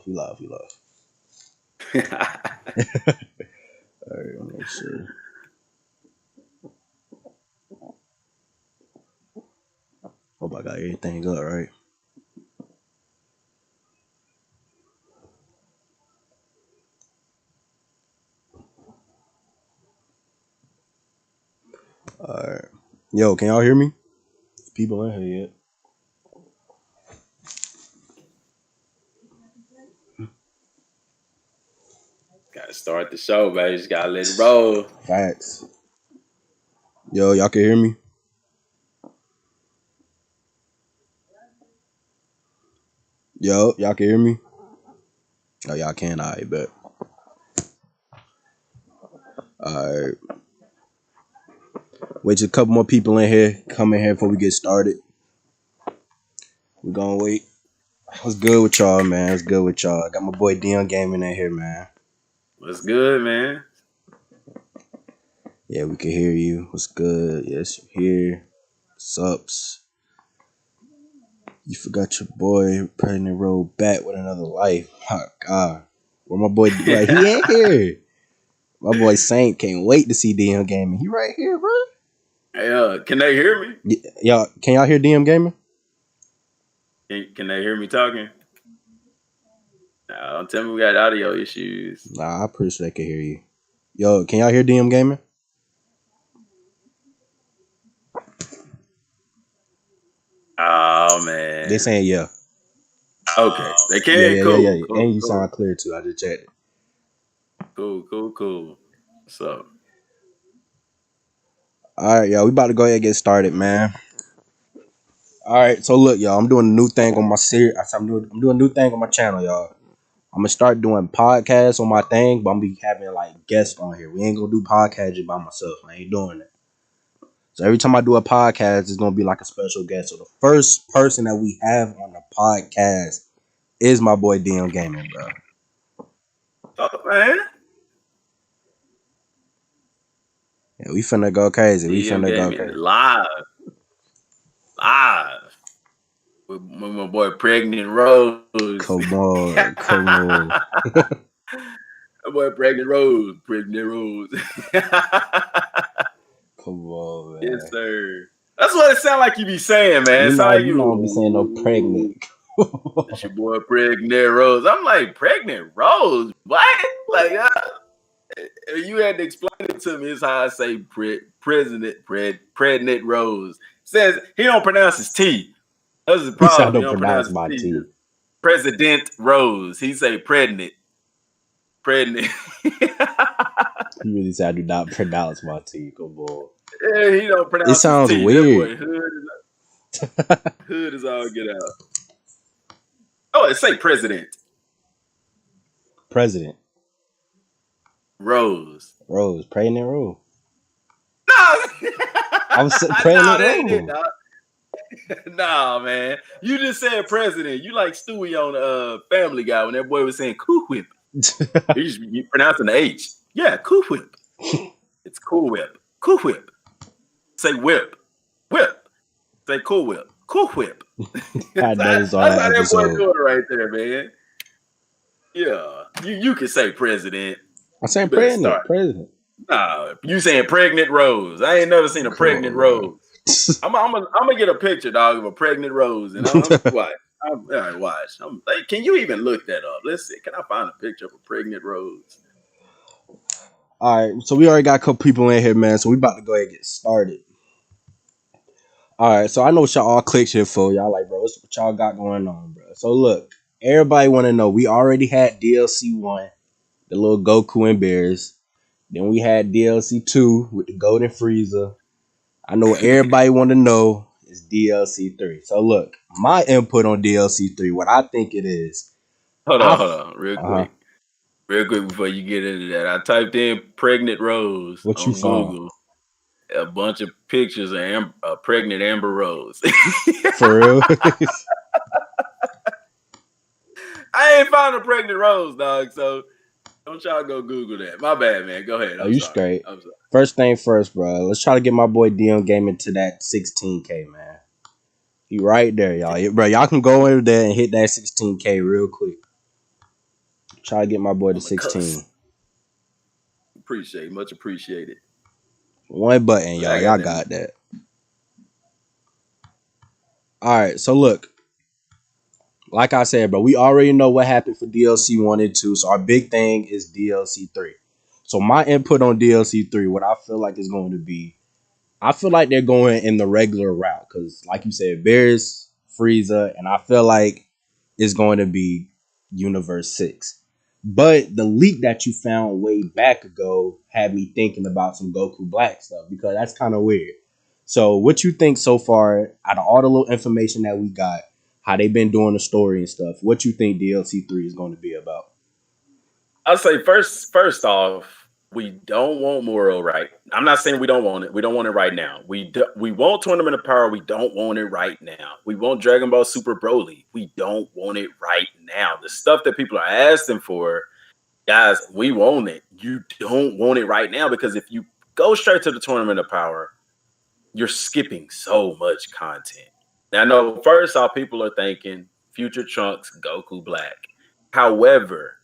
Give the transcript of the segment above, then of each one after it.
We love. All right, let me see. Hope I got everything up right. All right. Yo, can y'all hear me? People in here yet? Gotta start the show, baby. Just gotta let it roll. Facts. Yo, y'all can hear me? Yo, y'all can hear me? Oh, y'all can. I bet. All right. Wait till a couple more people in here come in here before we get started. We gonna wait. What's good with y'all, man? What's good with y'all? I got my boy Dmgaming in here, man. What's good, man? Yeah, we can hear you. What's good? Yes, you're here. Sups. You forgot your boy pregnant rolled back with another life. Oh God. Where my boy like he ain't here. My boy Saint can't wait to see Dmgaming. He right here, bro. Hey, can they hear me? Y'all, can y'all hear Dmgaming? Can they hear me talking? No, don't tell me we got audio issues. Nah, I'm pretty sure they can hear you. Yo, can y'all hear Dmgaming? Oh man. They saying yeah. Okay. They can. Yeah. Cool. And you sound clear too. I just checked it. Cool. So All right, y'all. We about to go ahead and get started, man. All right, so look, y'all. I'm doing a new thing on my series. I'm doing a new thing on my channel, y'all. I'm gonna start doing podcasts on my thing, but I'm gonna be having like guests on here. We ain't gonna do podcasts just by myself. I ain't doing it. So every time I do a podcast, it's gonna be like a special guest. So the first person that we have on the podcast is my boy Dmgaming, bro. oh man. Yeah, we finna go crazy. Dmgaming live. With my boy Pregnant Rose. Come on. My boy Pregnant Rose. Come on, man. Yes, sir. That's what it sounds like you be saying, man. You It's know, like you don't be saying no pregnant. That's your boy Pregnant Rose. I'm like, Pregnant Rose? What? Like, you had to explain it to me. It's how I say Pregnant Rose. Says he don't pronounce his T. That's the problem. I He don't don't pronounce pronounce my his T. President Rose. He say pregnant. He really said I do not pronounce my T. Come on. Yeah, he don't pronounce It sounds his T. weird. That boy hood is all get out. Oh, it say president. President. Rose. Pregnant Rose. No. I was pregnant Rose. Nah, man. You just said president. You like Stewie on Family Guy when that boy was saying Cool Whip. You pronouncing the H. Yeah, Cool Whip. It's Cool Whip. Cool Whip. Say whip. Whip. Say Cool Whip. Cool Whip. I noticed all that That's how that boy episode. doing right there, man. Yeah. You can say president. I said president. Nah, you saying pregnant Rose. I ain't never seen a pregnant Rose. I'm gonna get a picture, dog, of a pregnant Rose, and I'm watch. All right, watch. Hey, can you even look that up? Let's see. Can I find a picture of a pregnant Rose? All right, so we already got a couple people in here, man. So we about to go ahead and get started. All right, so I know what y'all all clicked here for. Y'all like, bro, what y'all got going on, bro? So look, everybody want to know. We already had DLC 1, the little Goku and Bears. Then we had DLC 2 with the Golden Frieza. I know what everybody want to know is DLC 3. So look, my input on DLC 3, what I think it is. Hold on, real quick. Real quick before you get into that. I typed in pregnant Rose what on you Google. A bunch of pictures of pregnant Amber Rose. For real? I ain't found a pregnant Rose, dog, so don't y'all go Google that. My bad, man. Go ahead. I'm straight. First thing first, bro. Let's try to get my boy Dmgaming to that 16K, man. He right there, y'all. Bro, y'all can go over there and hit that 16K real quick. Try to get my boy to I'm a cuss. 16. Much appreciated. One button, But I y'all. got Y'all them. got that. All right. So look, like I said, bro, we already know what happened for DLC 1 and 2. So our big thing is DLC 3. So my input on DLC 3, what I feel like is going to be, I feel like they're going in the regular route because, like you said, Bears, Frieza, and I feel like it's going to be Universe 6. But the leak that you found way back ago had me thinking about some Goku Black stuff because that's kind of weird. So, what you think so far out of all the little information that we got, how they've been doing the story and stuff? What you think DLC 3 is going to be about? I'll say first off, we don't want Moro right. I'm not saying we don't want it. We don't want it right now. We want Tournament of Power. We don't want it right now. We want Dragon Ball Super Broly. We don't want it right now. The stuff that people are asking for, guys, we want it. You don't want it right now because if you go straight to the Tournament of Power, you're skipping so much content. Now, I know first off, people are thinking Future Trunks, Goku Black. However,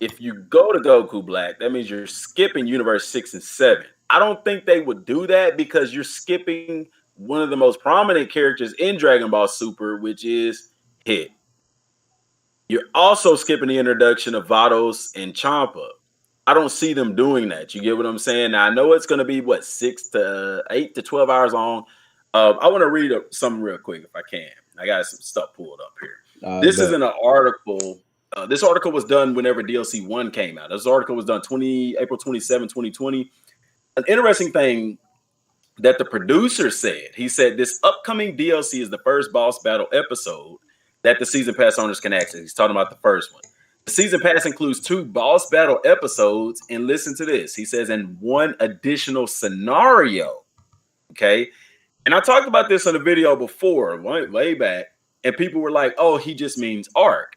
if you go to Goku Black, that means you're skipping Universe 6 and 7. I don't think they would do that because you're skipping one of the most prominent characters in Dragon Ball Super, which is Hit. You're also skipping the introduction of Vados and Champa. I don't see them doing that. You get what I'm saying? Now, I know it's going to be, 6 to 8 to 12 hours long. I want to read something real quick if I can. I got some stuff pulled up here. This is Bet. in an article. This article was done whenever DLC 1 came out. This article was done April 27, 2020. An interesting thing that the producer said, he said this upcoming DLC is the first boss battle episode that the season pass owners can access. He's talking about the first one. The season pass includes 2 boss battle episodes, and listen to this. He says, and 1 additional scenario. Okay. And I talked about this in a video before, way back, and people were like, oh, he just means arc.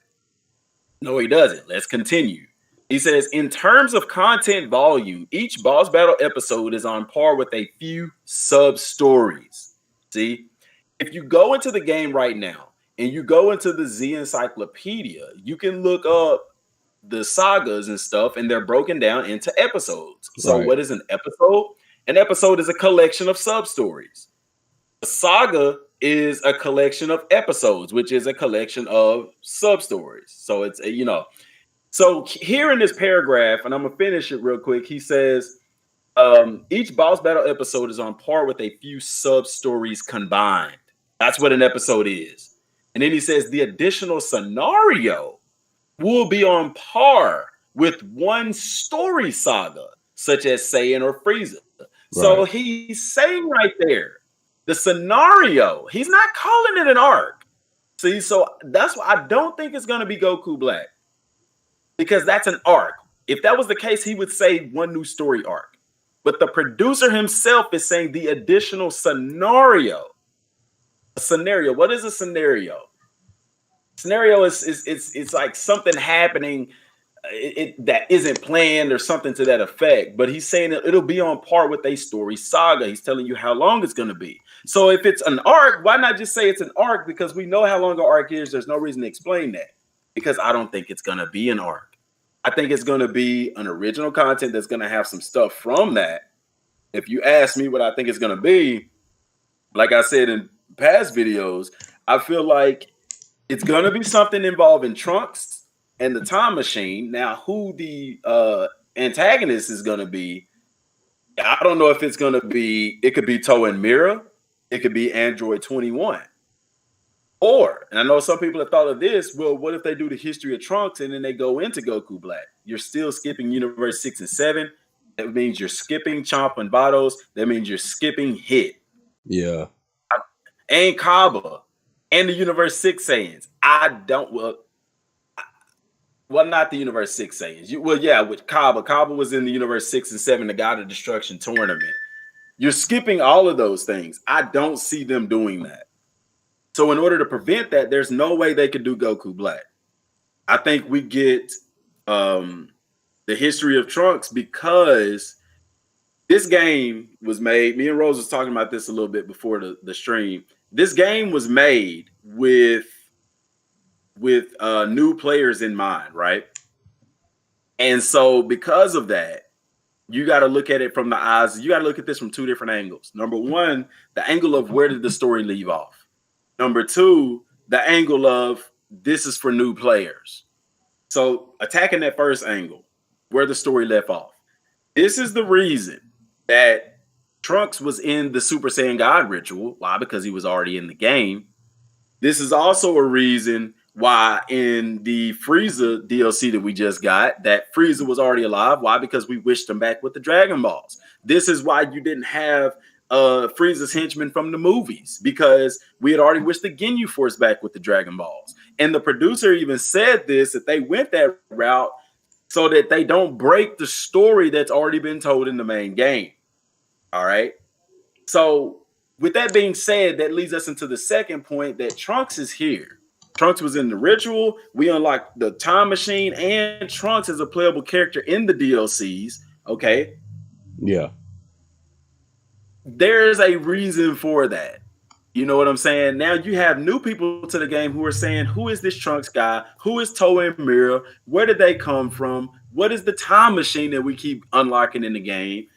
No, he doesn't. Let's continue. He says, in terms of content volume, each boss battle episode is on par with a few sub stories. See, if you go into the game right now and you go into the Z Encyclopedia, you can look up the sagas and stuff, and they're broken down into episodes. So, Right. what is an episode? An episode is a collection of sub stories. A saga is a collection of episodes, which is a collection of sub stories. So, it's so here in this paragraph, and I'm gonna finish it real quick. He says, each boss battle episode is on par with a few sub stories combined. That's what an episode is. And then he says the additional scenario will be on par with one story saga, such as Saiyan or Frieza. So Right. he's saying right there, the scenario, he's not calling it an arc. See, so that's why I don't think it's gonna be Goku Black. Because that's an arc. If that was the case, he would say one new story arc. But the producer himself is saying the additional scenario. A scenario. What is a scenario? Scenario is it's like something happening that isn't planned or something to that effect. But he's saying it'll be on par with a story saga. He's telling you how long it's going to be. So if it's an arc, why not just say it's an arc? Because we know how long an arc is. There's no reason to explain that. Because I don't think it's going to be an arc. I think it's going to be an original content that's going to have some stuff from that. If you ask me what I think it's going to be, like I said in past videos, I feel like it's going to be something involving Trunks and the time machine. Now, who the antagonist is going to be, I don't know if it's going to be, it could be Toe and Mira, it could be Android 21. Or, and I know some people have thought of this, well, what if they do the history of Trunks and then they go into Goku Black? You're still skipping Universe 6 and 7. That means you're skipping Chomp and Vados. That means you're skipping Hit. Yeah. And Kaba. And the Universe 6 Saiyans. Well, not the Universe 6 Saiyans. With Kaba. Kaba was in the Universe 6 and 7, the God of Destruction tournament. You're skipping all of those things. I don't see them doing that. So in order to prevent that, there's no way they could do Goku Black. I think we get the history of Trunks because this game was made. Me and Rose was talking about this a little bit before the stream. This game was made with new players in mind, right? And so because of that, you got to look at it from the eyes. You got to look at this from two different angles. Number one, the angle of where did the story leave off? Number two, the angle of this is for new players. So attacking that first angle, where the story left off. This is the reason that Trunks was in the Super Saiyan God ritual. Why? Because he was already in the game. This is also a reason why in the Frieza DLC that we just got, that Frieza was already alive. Why? Because we wished him back with the Dragon Balls. This is why you didn't have Frieza's henchman from the movies, because we had already wished the Ginyu Force back with the Dragon Balls. And the producer even said this, that they went that route so that they don't break the story that's already been told in the main game. All right. So with that being said, that leads us into the second point, that Trunks is here. Trunks was in the ritual. We unlocked the time machine, and Trunks is a playable character in the DLCs. Okay. Yeah. There's a reason for that. You know what I'm saying? Now you have new people to the game who are saying, who is this Trunks guy? Who is Toa and Mira? Where did they come from? What is the time machine that we keep unlocking in the game?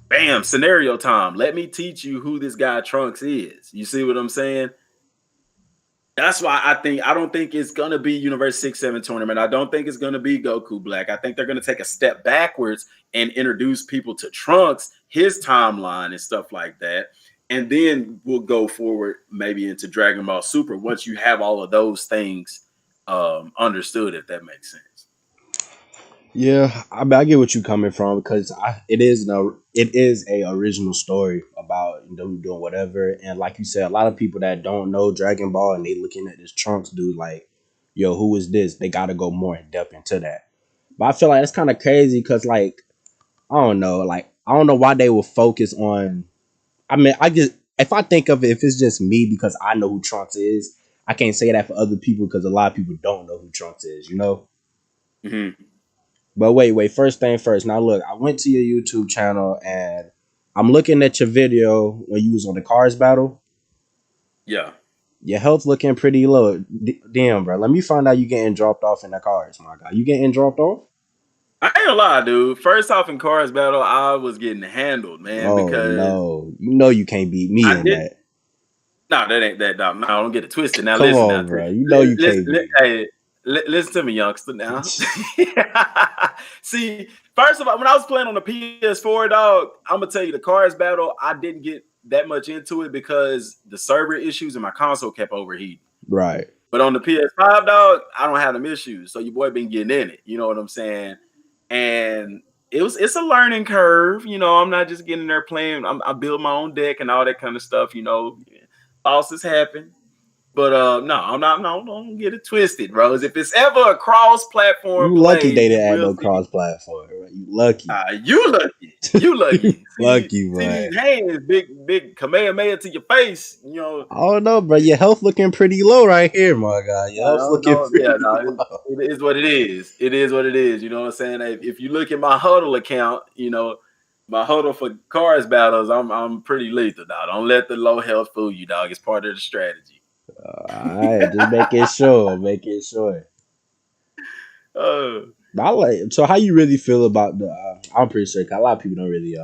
Bam, scenario time. Let me teach you who this guy Trunks is. You see what I'm saying? That's why I don't think it's gonna be Universe 6-7 tournament. I don't think it's gonna be Goku Black. I think they're gonna take a step backwards and introduce people to Trunks, his timeline and stuff like that. And then we'll go forward maybe into Dragon Ball Super once you have all of those things understood, if that makes sense. Yeah, I get what you're coming from, because it is a original story about doing whatever, and like you said, a lot of people that don't know Dragon Ball and they looking at this Trunks dude like, yo, who is this? They got to go more in depth into that. But I feel like it's kind of crazy because, like, I don't know, why they will focus on. I mean, if I think of it, if it's just me because I know who Trunks is, I can't say that for other people because a lot of people don't know who Trunks is, you know. Mm-hmm. But wait, first thing first. Now look, I went to your YouTube channel and I'm looking at your video when you was on the cars battle. Yeah. Your health looking pretty low. Damn, bro. Let me find out you getting dropped off in the cars, my God. You getting dropped off? I ain't gonna lie, dude. First off, in Cars Battle, I was getting handled, man, Oh because no. You know you can't beat me I in did. that. No, that ain't that. No, don't get it twisted. Now, Come listen. Now, on, bro. You know you can't beat hey, listen to me, youngster. Now, see, first of all, when I was playing on the PS4, dog, I'm gonna tell you, the Cars Battle, I didn't get that much into it because the server issues and my console kept overheating. Right. But on the PS5, dog, I don't have them issues. So your boy been getting in it. You know what I'm saying? And it's a learning curve. You know, I'm not just getting there playing. I build my own deck and all that kind of stuff. You know, losses happen. But no, I'm not. No, don't get it twisted, bros. If it's ever a cross-platform You play, lucky they you didn't add will no see. cross platform. Right? You lucky. You lucky. You You lucky. See, lucky, see boy. these hands, big Kamehameha to your face. You know, I don't know, bro. Your health looking pretty low right here, my guy. Your health no, looking no, yeah, pretty no, low. it is what it is. It is what it is. You know what I'm saying? If you look at my huddle account, you know, my huddle for cars battles, I'm pretty lethal, dog. Don't let the low health fool you, dog. It's part of the strategy. All right, just making sure, making sure. Uh, I like. So, how you really feel about the? I'm pretty sure 'cause a lot of people don't really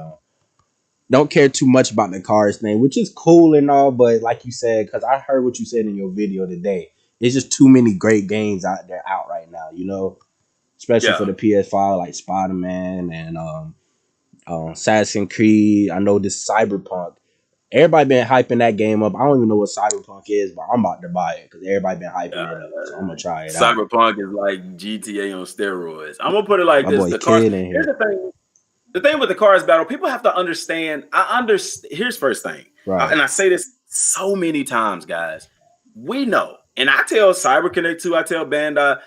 don't care too much about the cars thing, which is cool and all. But like you said, because I heard what you said in your video today, it's just too many great games out there out right now. You know, especially for yeah. the PS5, like Spider Man and Assassin's Creed. I know this Cyberpunk. Everybody been hyping that game up. I don't even know what Cyberpunk is, but I'm about to buy it because everybody been hyping it up. So I'm gonna try it out. Cyberpunk is like GTA on steroids. I'm gonna put it like My this: boy the cars. Kid in Here's here. the thing. The thing with the cars battle, people have to understand. I understand. Here's first thing, Right. and I say this so many times, guys. We know, and I tell CyberConnect too. I tell Bandai,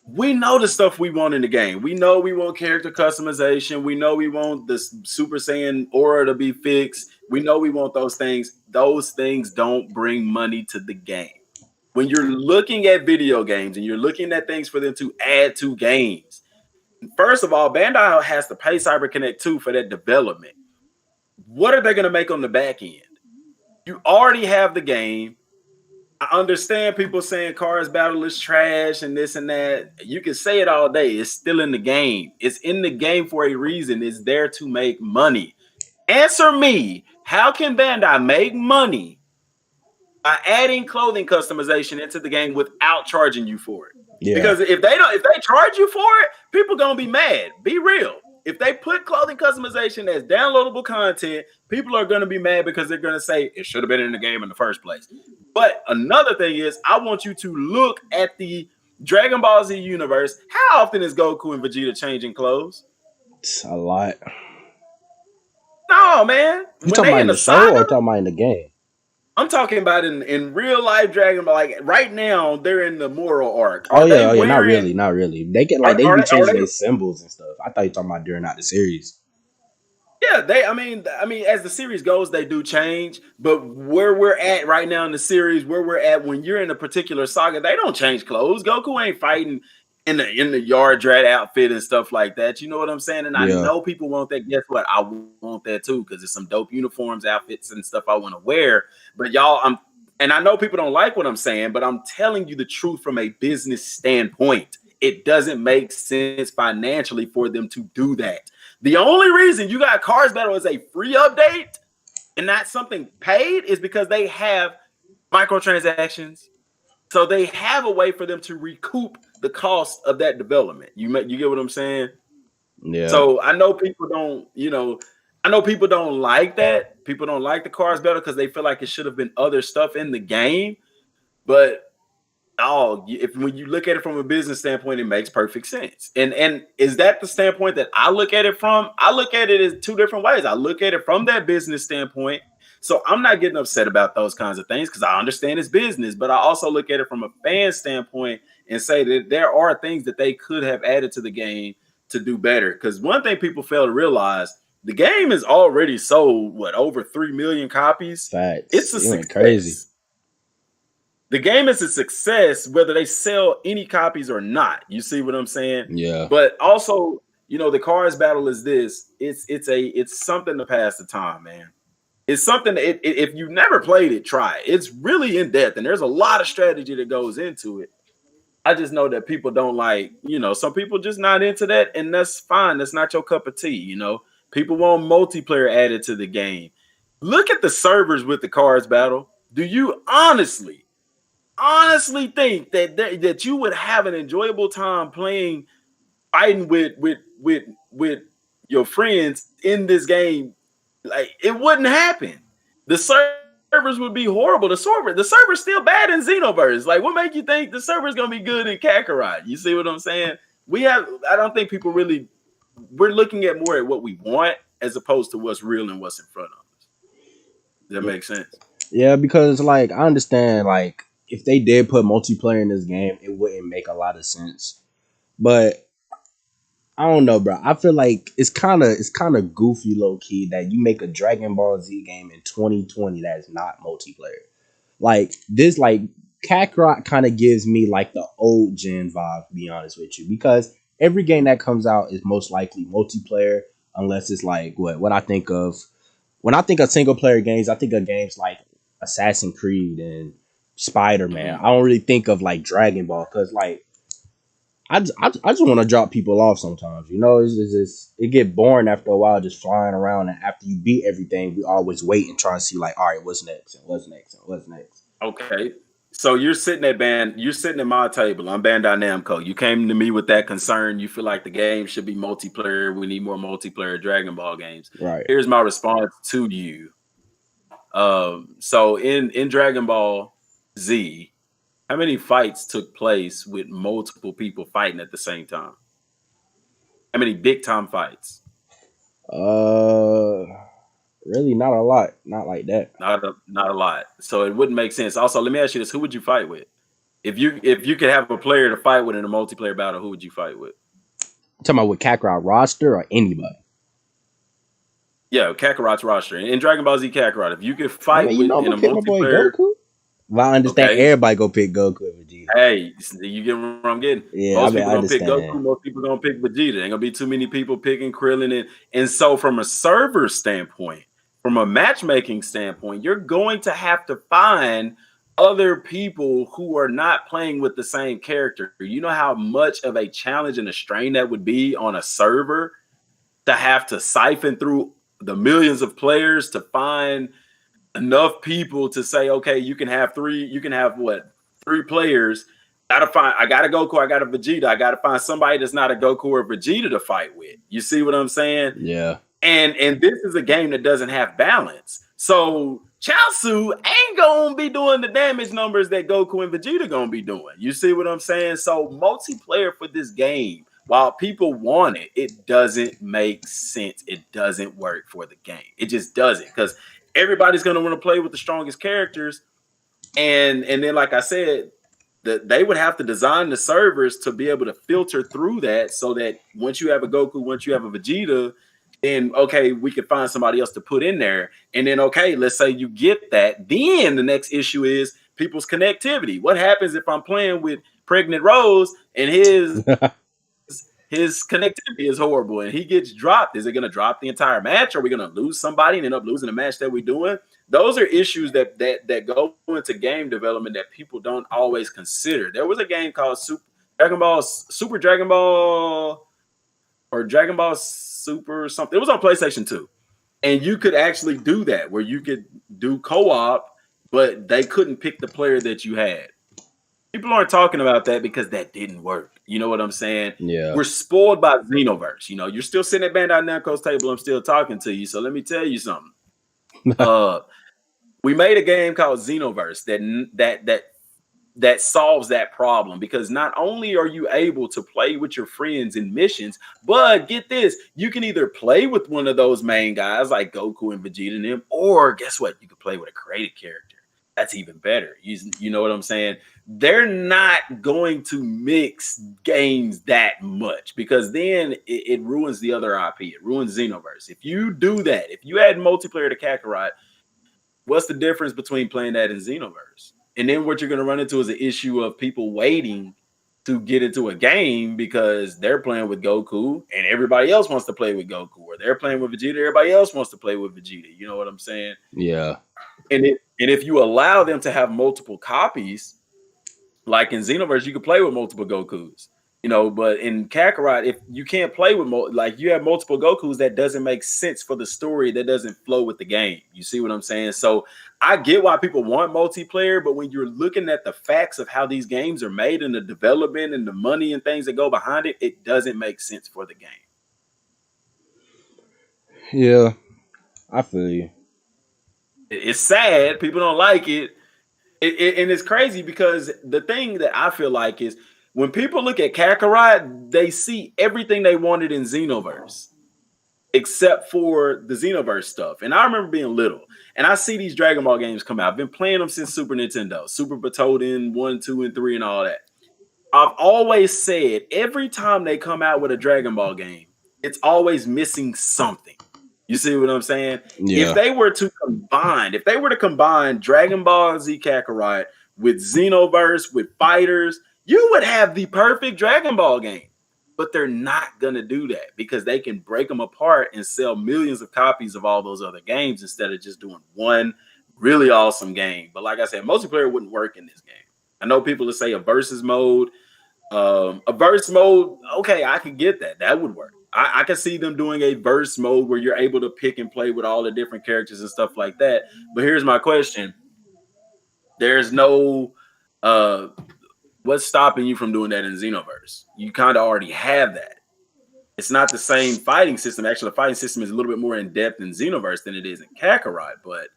we know the stuff we want in the game. We know we want character customization. We know we want the Super Saiyan aura to be fixed. We know we want those things. Those things don't bring money to the game. When you're looking at video games and you're looking at things for them to add to games, first of all, Bandai has to pay CyberConnect 2 for that development. What are they going to make on the back end? You already have the game. I understand people saying Cars Battle is trash and this and that. You can say it all day. It's still in the game. It's in the game for a reason. It's there to make money. Answer me. How can Bandai make money by adding clothing customization into the game without charging you for it? Yeah. Because if they charge you for it, people gonna be mad. Be real. If they put clothing customization as downloadable content, people are gonna be mad because they're gonna say it should have been in the game in the first place. But another thing is, I want you to look at the Dragon Ball Z universe. How often is Goku and Vegeta changing clothes? It's a lot. No, man. You When talking they about in in the the show or saga, talking about in the game? I'm talking about in real life Dragon Ball. Like right now, they're in the moral arc. Oh Are they yeah, oh yeah, not wearing? really, not really. They get like Are, they are be they? Are changing they? their symbols and stuff. I thought you were talking about during out the series. Yeah, they. I mean, as the series goes, they do change. But where we're at right now in the series, where we're at when you're in a particular saga, they don't change clothes. Goku ain't fighting in the yard dread outfit and stuff like that. You know what I'm saying? And I Yeah, know people want that. Guess what? I want that too because it's some dope uniforms, outfits, and stuff I want to wear. But y'all, and I know people don't like what I'm saying, but I'm telling you the truth from a business standpoint. It doesn't make sense financially for them to do that. The only reason you got Cars Battle as a free update and not something paid is because they have microtransactions. So they have a way for them to recoup the cost of that development. You get what I'm saying? yeah, So I know people don't, I know people don't like that. People don't like the Cars Battle because they feel like it should have been other stuff in the game. But if when you look at it from a business standpoint, it makes perfect sense. And is that the standpoint that I look at it from? I look at it as two different ways. I look at it from that business standpoint. So I'm not getting upset about those kinds of things because I understand it's business, but I also look at it from a fan standpoint and say that there are things that they could have added to the game to do better. Because one thing people fail to realize, the game is already sold, over 3 million copies? facts. It's a It went crazy. success. The game is a success whether they sell any copies or not. You see what I'm saying? Yeah, But also, the Cars Battle is this. It's something to pass the time, man. It's something that if you've never played it, try it. It's really in depth, and there's a lot of strategy that goes into it. I just know that people don't like, some people just not into that, and that's fine. That's not your cup of tea, People want multiplayer added to the game. Look at the servers with the Cars Battle. Do you honestly think that you would have an enjoyable time fighting with your friends in this game? Like, it wouldn't happen. The servers would be horrible. The server's still bad in Xenoverse. Like, what make you think the server's gonna be good in Kakarot? You see what I'm saying? I don't think people really. We're looking at more at what we want as opposed to what's real and what's in front of us. Does that make sense? yeah. Because like I understand, like if they did put multiplayer in this game, it wouldn't make a lot of sense. But I don't know, bro. I feel like it's kind of goofy, low key, that you make a Dragon Ball Z game in 2020 that is not multiplayer. Like this, like Kakarot kind of gives me like the old gen vibe, to be honest with you, because every game that comes out is most likely multiplayer, unless it's like what I think of when I think of single player games. I think of games like Assassin's Creed and Spider Man. Mm-hmm. I don't really think of like Dragon Ball because like I just want to drop people off sometimes. It get boring after a while just flying around. And after you beat everything, we always wait and try to see like, all right, what's next and what's next and what's next. Okay. So you're sitting at my table. I'm Bandai Namco. You came to me with that concern. You feel like the game should be multiplayer. We need more multiplayer Dragon Ball games. Right. Here's my response to you. So in Dragon Ball Z, how many fights took place with multiple people fighting at the same time? How many big time fights? Uh, Really not a lot. Not like that. Not a lot. So it wouldn't make sense. Also, let me ask you this: who would you fight with? If you could have a player to fight with in a multiplayer battle, who would you fight with? Talking about with Kakarot roster or anybody. Yeah, Kakarot's roster in Dragon Ball Z Kakarot. If you could I fight mean, with I'm in gonna a pick my boy multiplayer, Goku. Well, I understand okay. everybody go pick Goku and Vegeta. Hey, you get what I'm getting? Yeah, Most I people gonna pick understand. Goku. Most people gonna pick Vegeta. Ain't gonna be too many people picking Krillin. And so, from a server standpoint, from a matchmaking standpoint, you're going to have to find other people who are not playing with the same character. You know how much of a challenge and a strain that would be on a server to have to siphon through the millions of players to find enough people to say, okay, you can have what, 3 players. I got a Goku, I got a Vegeta. I got to find somebody that's not a Goku or Vegeta to fight with. You see what I'm saying? Yeah. And this is a game that doesn't have balance. So Chaozu ain't gonna be doing the damage numbers that Goku and Vegeta gonna be doing. You see what I'm saying? So multiplayer for this game, while people want it, it doesn't make sense. It doesn't work for the game. It just doesn't, because everybody's gonna want to play with the strongest characters. And then, like I said, they would have to design the servers to be able to filter through that, so that once you have a Goku, once you have a Vegeta, then okay, we could find somebody else to put in there. And then okay, let's say you get that. Then the next issue is people's connectivity. What happens if I'm playing with Pregnant Rose and his connectivity is horrible and he gets dropped? Is it going to drop the entire match? Are we going to lose somebody and end up losing the match that we're doing? Those are issues that go into game development that people don't always consider. There was a game called Super Dragon Ball, or Dragon Ball Super something. It was on PlayStation 2. And you could actually do that, where you could do co-op, but they couldn't pick the player that you had. People aren't talking about that because that didn't work. You know what I'm saying? Yeah. We're spoiled by Xenoverse. You know, you're still sitting at Bandai Namco's table. I'm still talking to you. So let me tell you something. We made a game called Xenoverse that solves that problem, because not only are you able to play with your friends in missions, but get this, you can either play with one of those main guys like Goku and Vegeta and them, or guess what? You can play with a created character. That's even better. You know what I'm saying? They're not going to mix games that much, because then it ruins the other IP. It ruins Xenoverse. If you do that, if you add multiplayer to Kakarot, what's the difference between playing that and Xenoverse? And then what you're going to run into is an issue of people waiting to get into a game because they're playing with Goku and everybody else wants to play with Goku, or they're playing with Vegeta, everybody else wants to play with Vegeta. You know what I'm saying? Yeah. And if you allow them to have multiple copies, like in Xenoverse, you can play with multiple Gokus. You know, but in Kakarot, if you can't play with like you have multiple Gokus, that doesn't make sense for the story. That doesn't flow with the game. You see what I'm saying? So I get why people want multiplayer, but when you're looking at the facts of how these games are made and the development and the money and things that go behind it, it doesn't make sense for the game. Yeah, I feel you. It's sad. People don't like it. And it's crazy, because the thing that I feel like is, when people look at Kakarot, they see everything they wanted in Xenoverse, except for the Xenoverse stuff. And I remember being little, and I see these Dragon Ball games come out. I've been playing them since Super Nintendo, Super Butoden 1, 2, and 3, and all that. I've always said, every time they come out with a Dragon Ball game, it's always missing something. You see what I'm saying? Yeah. If they were to combine Dragon Ball Z Kakarot with Xenoverse, with fighters, you would have the perfect Dragon Ball game. But they're not going to do that, because they can break them apart and sell millions of copies of all those other games instead of just doing one really awesome game. But like I said, multiplayer wouldn't work in this game. I know people that say a versus mode. Okay, I can get that. That would work. I can see them doing a verse mode where you're able to pick and play with all the different characters and stuff like that. But here's my question. There's no what's stopping you from doing that in Xenoverse? You kind of already have that. It's not the same fighting system. Actually, the fighting system is a little bit more in depth in Xenoverse than it is in Kakarot. But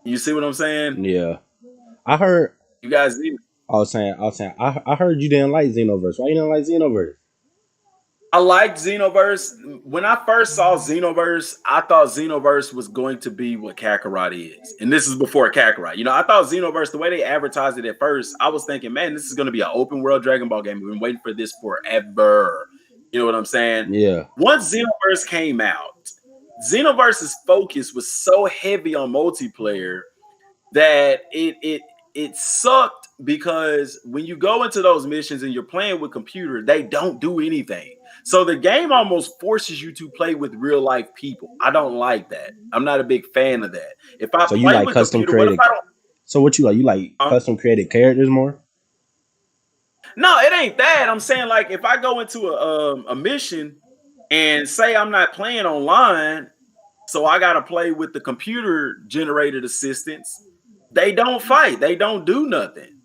you see what I'm saying? Yeah. I heard you guys. I heard you didn't like Xenoverse. Why you didn't like Xenoverse? I liked Xenoverse. When I first saw Xenoverse, I thought Xenoverse was going to be what Kakarot is. And this is before Kakarot. You know, I thought Xenoverse, the way they advertised it at first, I was thinking, man, this is going to be an open world Dragon Ball game. We've been waiting for this forever. You know what I'm saying? Yeah. Once Xenoverse came out, Xenoverse's focus was so heavy on multiplayer that it sucked, because when you go into those missions and you're playing with computer, they don't do anything. So the game almost forces you to play with real life people. I don't like that. I'm not a big fan of that. If I so play with custom computer, created, So what you like? You like custom created characters more? No, it ain't that. I'm saying like if I go into a mission and say I'm not playing online, so I got to play with the computer generated assistants. They don't fight. They don't do nothing.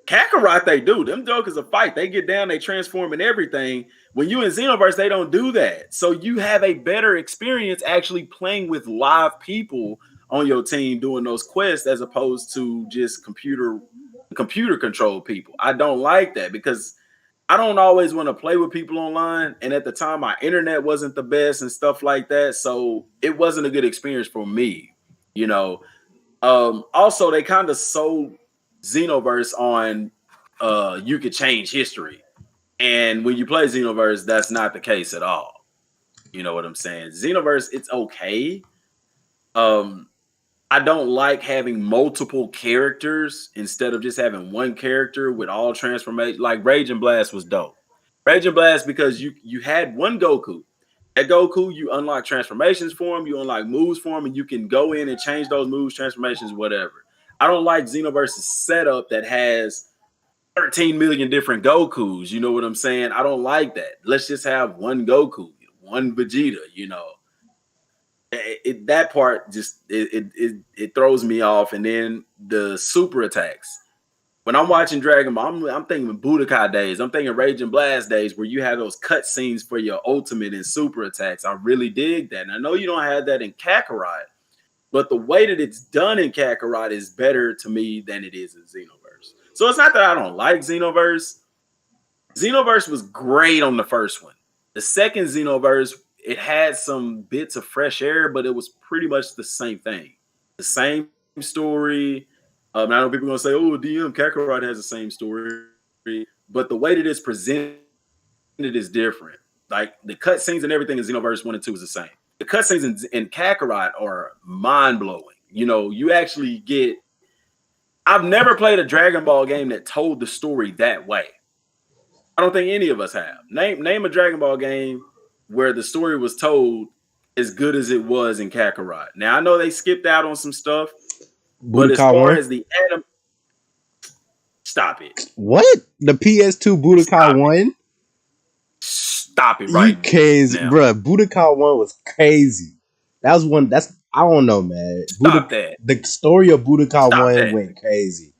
Kakarot, they do. Them jokers a fight. They get down, they transform and everything. When you in Xenoverse, they don't do that. So you have a better experience actually playing with live people on your team doing those quests as opposed to just computer controlled people. I don't like that because I don't always want to play with people online. And at the time, my internet wasn't the best and stuff like that. So it wasn't a good experience for me, you know. Also, they kind of sold Xenoverse on you could change history. And when you play Xenoverse, that's not the case at all. You know what I'm saying? Xenoverse, it's okay. I don't like having multiple characters instead of just having one character with all transformation. Like Rage and Blast was dope. Rage and Blast because you had one Goku. At Goku, you unlock transformations for him, you unlock moves for him, and you can go in and change those moves, transformations, whatever. I don't like Xenoverse's setup that has 13 million different Gokus. You know what I'm saying? I don't like that. Let's just have one Goku, one Vegeta, you know. That part just it throws me off. And then the super attacks. When I'm watching Dragon Ball, I'm thinking Budokai days. I'm thinking Rage and Blast days where you have those cut scenes for your ultimate and super attacks. I really dig that. And I know you don't have that in Kakarot, but the way that it's done in Kakarot is better to me than it is in Xenoverse. So it's not that I don't like Xenoverse. Xenoverse was great on the first one. The second Xenoverse, it had some bits of fresh air, but it was pretty much the same thing. The same story. I know people are going to say, oh, DM Kakarot has the same story. But the way that it's presented is different. Like the cutscenes and everything in Xenoverse 1 and 2 is the same. The cutscenes in Kakarot are mind-blowing. You know, you actually get... I've never played a Dragon Ball game that told the story that way. I don't think any of us have. Name a Dragon Ball game where the story was told as good as it was in Kakarot. Now, I know they skipped out on some stuff, but as far as the Adam... Stop it. What? The PS2 Budokai 1? Stop it right now. Bro, Budokai 1 was crazy. That was one. That's... I don't know, man. Stop that. The story of Budokai 1 went crazy.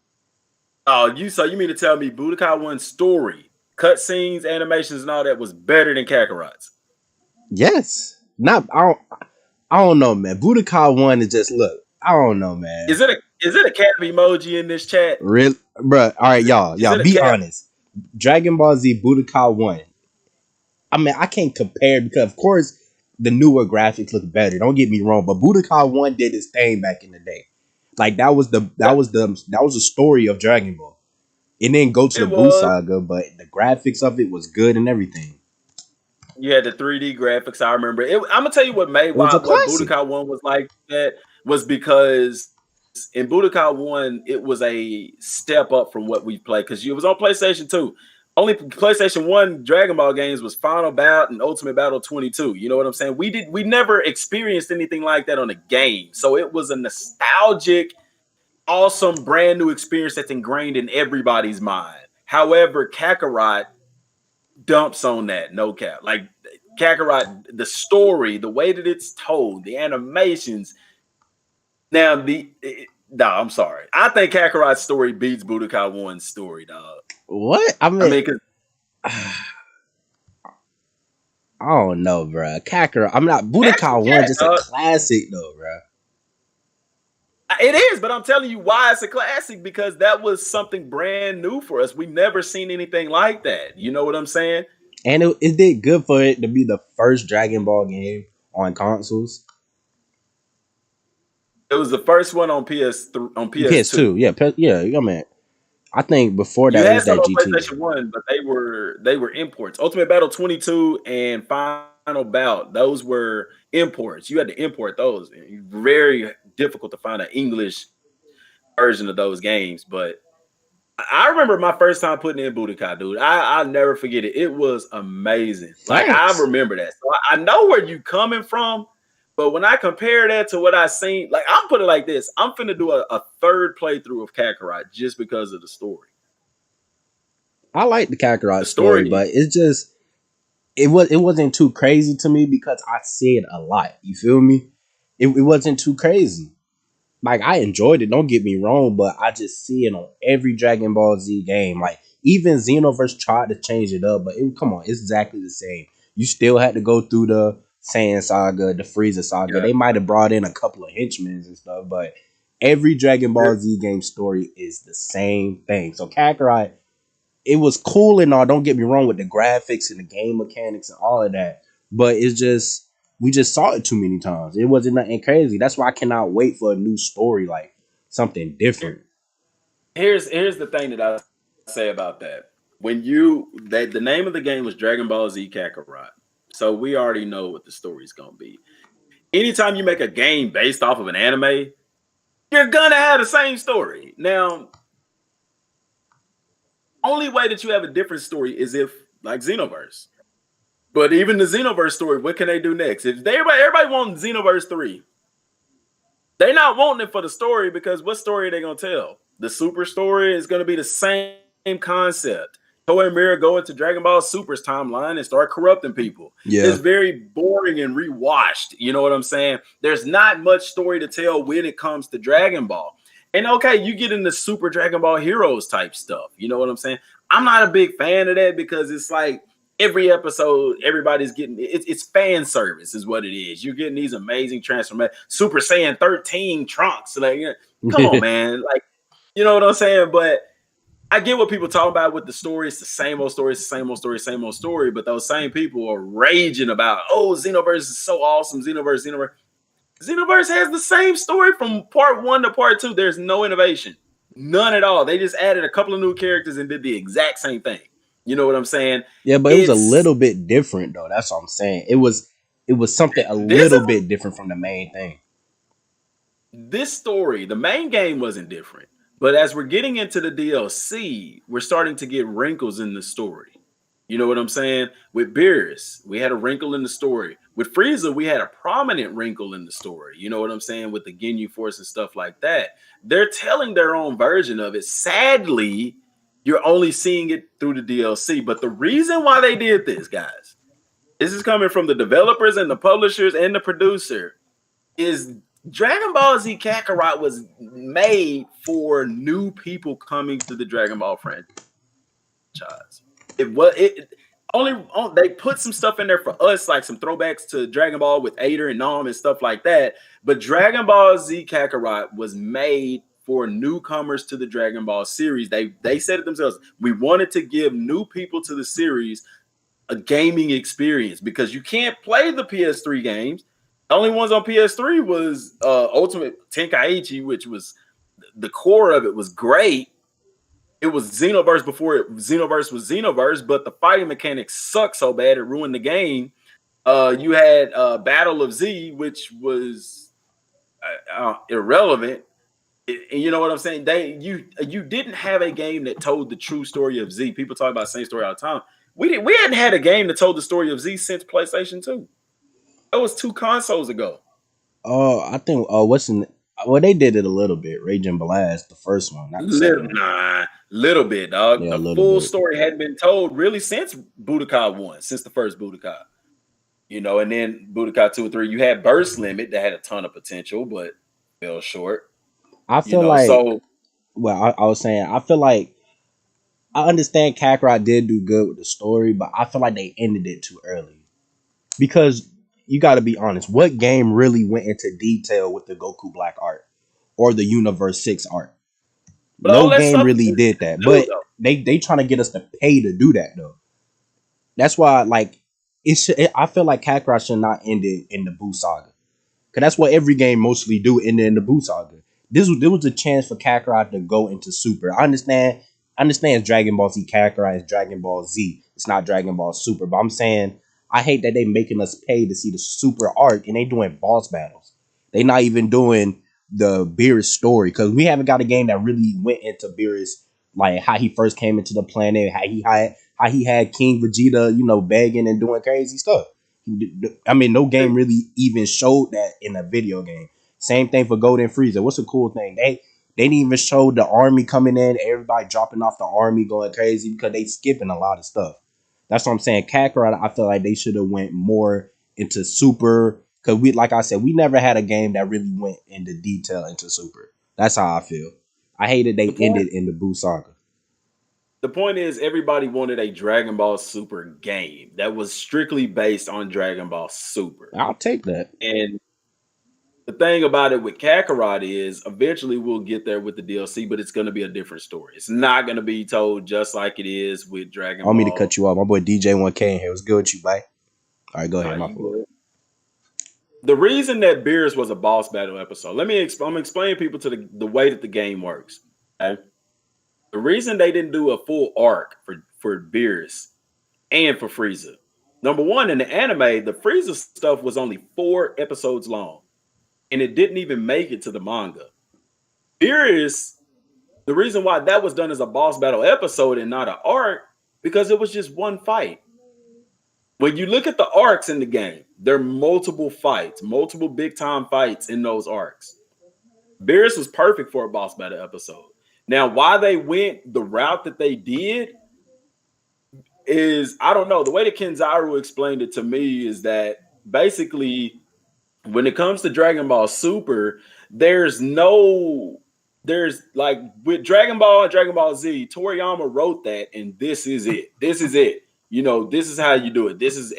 Oh, so you mean to tell me Budokai 1's story, cutscenes, animations, and all that was better than Kakarot's? Yes. I don't know, man. Budokai 1 is just... Look, I don't know, man. Is it a cat emoji in this chat? Really? Bro, all right, y'all be honest. Dragon Ball Z Budokai 1. I mean, I can't compare because, of course, the newer graphics look better. Don't get me wrong, but Budokai 1 did its thing back in the day. Like that was the story of Dragon Ball. It didn't go to the Buu saga, but the graphics of it was good and everything. You had the 3D graphics. I remember. I'm gonna tell you what made what Budokai 1 was like that was because in Budokai 1 it was a step up from what we played because it was on PlayStation 2. Only PlayStation 1 Dragon Ball games was Final Bout and Ultimate Battle 22. You know what I'm saying? We never experienced anything like that on a game. So it was a nostalgic, awesome, brand new experience that's ingrained in everybody's mind. However, Kakarot dumps on that, no cap. Like Kakarot, the story, the way that it's told, the animations. Now, I'm sorry. I think Kakarot's story beats Budokai 1's story, dog. What? I mean I don't know, bro. Kakarot. I'm not... Budokai 1 just a classic, though, bro. It is, but I'm telling you why it's a classic, because that was something brand new for us. We never seen anything like that. You know what I'm saying? And it did good for it to be the first Dragon Ball game on consoles. It was the first one on PS3, on PS2. Yeah. I mean, I think before that was that GT. PlayStation 1, but they were imports. Ultimate Battle 22 and Final Bout, those were imports. You had to import those. Very difficult to find an English version of those games. But I remember my first time putting in Budokai, dude. I'll never forget it. It was amazing. Like, I remember that. So I know where you're coming from, But when I compare that to what I seen, like I'm put it like this, I'm finna do a third playthrough of Kakarot just because of the story. I like the Kakarot The story, story, but it's just it wasn't too crazy to me because I see it a lot. You feel me? It wasn't too crazy. Like I enjoyed it, don't get me wrong, but I just see it on every Dragon Ball Z game. Like even Xenoverse tried to change it up, but come on, it's exactly the same. You still had to go through the Saiyan saga, the Frieza saga. yeah. They might have brought in a couple of henchmen and stuff, but every Dragon Ball Z game story is the same thing. So Kakarot, it was cool and all. Don't get me wrong with the graphics and the game mechanics and all of that, but it's just we just saw it too many times. It wasn't nothing crazy. That's why I cannot wait for a new story, like something different. Here's the thing that I say about that. When you that the name of the game was Dragon Ball Z Kakarot, so we already know what the story's gonna be. Anytime you make a game based off of an anime, you're gonna have the same story. Now, only way that you have a different story is if like Xenoverse. But even the Xenoverse story, what can they do next? If everybody wants Xenoverse 3, they're not wanting it for the story because what story are they gonna tell? The super story is gonna be the same concept. Toei and Mirror go into Dragon Ball Super's timeline and start corrupting people. Yeah, It's very boring and rewashed. You know what I'm saying? There's not much story to tell when it comes to Dragon Ball. And okay, you get into Super Dragon Ball Heroes type stuff. You know what I'm saying? I'm not a big fan of that because it's like every episode, everybody's getting it's fan service, is what it is. You're getting these amazing transformations. Super Saiyan 13 Trunks. Like, come on, man. Like, you know what I'm saying? But I get what people talk about with the story. It's the same old story, it's the same old story, same old story. But those same people are raging about, oh, Xenoverse is so awesome. Xenoverse. Xenoverse has the same story from part 1 to part 2. There's no innovation. None at all. They just added a couple of new characters and did the exact same thing. You know what I'm saying? yeah, but it was a It's little bit different though. That's what I'm saying. It was something a this little bit different from the main thing. this story, the main game wasn't different. But as we're getting into the DLC, we're starting to get wrinkles in the story. You know what I'm saying? With Beerus, we had a wrinkle in the story. With Frieza, we had a prominent wrinkle in the story. You know what I'm saying? With the Ginyu Force and stuff like that. They're telling their own version of it. Sadly, you're only seeing it through the DLC. But the reason why they did this, guys, this is coming from the developers and the publishers and the producer, is Dragon Ball Z Kakarot was made for new people coming to the Dragon Ball franchise. It was it only they put some stuff in there for us, like some throwbacks to Dragon Ball with Ader and Nom and stuff like that. But Dragon Ball Z Kakarot was made for newcomers to the Dragon Ball series. They said it themselves. We wanted to give new people to the series a gaming experience because you can't play the PS3 games. The only ones on PS3 was Ultimate Tenkaichi, which was the core of it was great. It was Xenoverse before Xenoverse was Xenoverse, but the fighting mechanics sucked so bad it ruined the game. You had Battle of Z, which was irrelevant. You know what I'm saying? You didn't have a game that told the true story of Z. People talk about the same story all the time. We hadn't had a game that told the story of Z since PlayStation 2. That was 2 consoles ago. Oh, I think what's in well they did it a little bit. Rage and Blast, the first one, not the second one. Little bit, dog. Yeah, a The little full bit. story hadn't been told really since Budokai 1, since the first Budokai. You know, and then Budokai 2 and 3, you had Burst Limit that had a ton of potential, but fell short. I You feel know, like so I was saying I feel like I understand Kakarot did do good with the story, but I feel like they ended it too early. Because you got to be honest, what game really went into detail with the Goku Black art or the Universe 6 art? but all No that game stuff really is did that. new But though. they trying to get us to pay to do that though. That's why like I feel like Kakarot should not end it in the Buu saga. Cause that's what every game mostly do in the Buu saga. There was a chance for Kakarot to go into Super. I understand Dragon Ball Z Kakarot is Dragon Ball Z. It's not Dragon Ball Super. But I'm saying I hate that they making us pay to see the Super arc and they doing boss battles. They not even doing the Beerus story because we haven't got a game that really went into Beerus, like how he first came into the planet, how he had King Vegeta, begging and doing crazy stuff. I mean, no game really even showed that in a video game. Same thing for Golden Frieza. What's a cool thing? They didn't even show the army coming in, everybody dropping off the army going crazy because they skipping a lot of stuff. That's what I'm saying. Kakarot, I feel like they should have went more into Super because we, like I said, we never had a game that really went into detail into Super. That's how I feel. I hated they The point ended in the Buu Saga. the point is everybody wanted a Dragon Ball Super game that was strictly based on Dragon Ball Super. I'll take that. And the thing about it with Kakarot is eventually we'll get there with the DLC, but it's going to be a different story. It's not going to be told just like it is with I Dragon don't mean to Ball. cut you off. My boy DJ1K in here. What's good with you, bye? All right, go Nah, ahead. My you fault. good. The reason that Beerus was a boss battle episode, I'm explaining people to the way that the game works. Okay? The reason they didn't do a full arc for Beerus and for Frieza. Number one, in the anime, the Frieza stuff was only 4 episodes long, and it didn't even make it to the manga. Beerus, the reason why that was done as a boss battle episode and not an arc, because it was just one fight. When you look at the arcs in the game, there are multiple fights, multiple big time fights in those arcs. Beerus was perfect for a boss battle episode. Now, why they went the route that they did is, I don't know. The way that Kenzaru explained it to me is that basically, when it comes to Dragon Ball Super, there's like with Dragon Ball and Dragon Ball Z, Toriyama wrote that, and this is it. This is it. This is how you do it. This is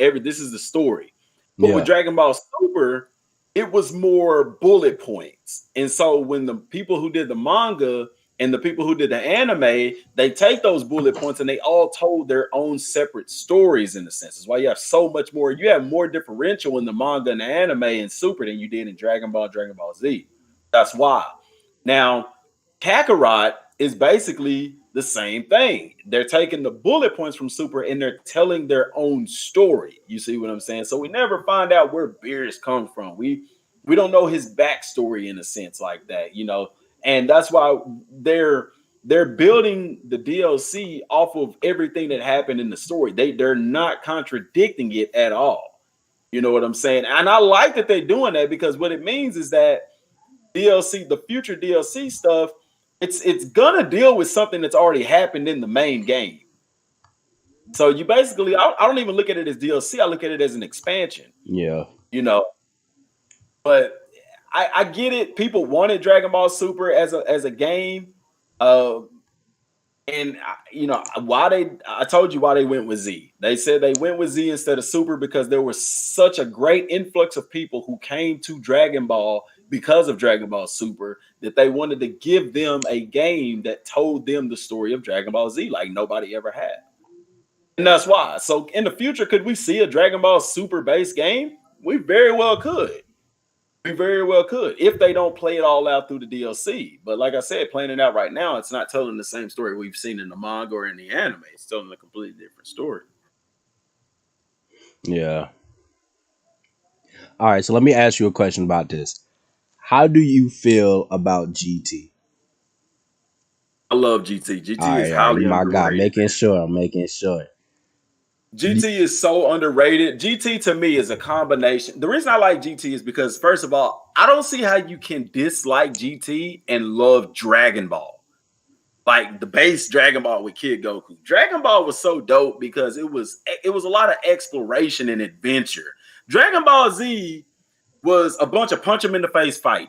the story. But with Yeah, Dragon Ball Super, it was more bullet points. And so when the people who did the manga and the people who did the anime, they take those bullet points and they all told their own separate stories in a sense. That's why you have so much more. You have more differential in the manga and the anime and Super than you did in Dragon Ball Z. That's why. Now, Kakarot is basically the same thing. They're taking the bullet points from Super and they're telling their own story. You see what I'm saying? So we never find out where Beerus comes from. We don't know his backstory in a sense like that. And that's why they're building the DLC off of everything that happened in the story. They're not contradicting it at all. You know what I'm saying? And I like that they're doing that because what it means is that DLC, the future DLC stuff, it's gonna deal with something that's already happened in the main game. So you basically, I don't even look at it as DLC. I look at it as an expansion. yeah, You know, but I get it. People wanted Dragon Ball Super as a game, and I told you why they went with Z. They said they went with Z instead of Super because there was such a great influx of people who came to Dragon Ball because of Dragon Ball Super that they wanted to give them a game that told them the story of Dragon Ball Z like nobody ever had. And that's why. So in the future, could we see a Dragon Ball Super based game? We very well could. We very well could if they don't play it all out through the DLC. But like I said, playing it out right now, it's not telling the same story we've seen in the manga or in the anime. It's telling a completely different story. yeah. All right, so let me ask you a question about this. How do you feel about GT? I love GT. GT is All right, you highly my guy. underrated. Making sure, I'm making sure. GT is so underrated. GT to me is a combination. The reason I like GT is because, first of all, I don't see how you can dislike GT and love Dragon Ball. Like the base Dragon Ball with Kid Goku. Dragon Ball was so dope because it was a lot of exploration and adventure. Dragon Ball Z was a bunch of punch him in the face fight.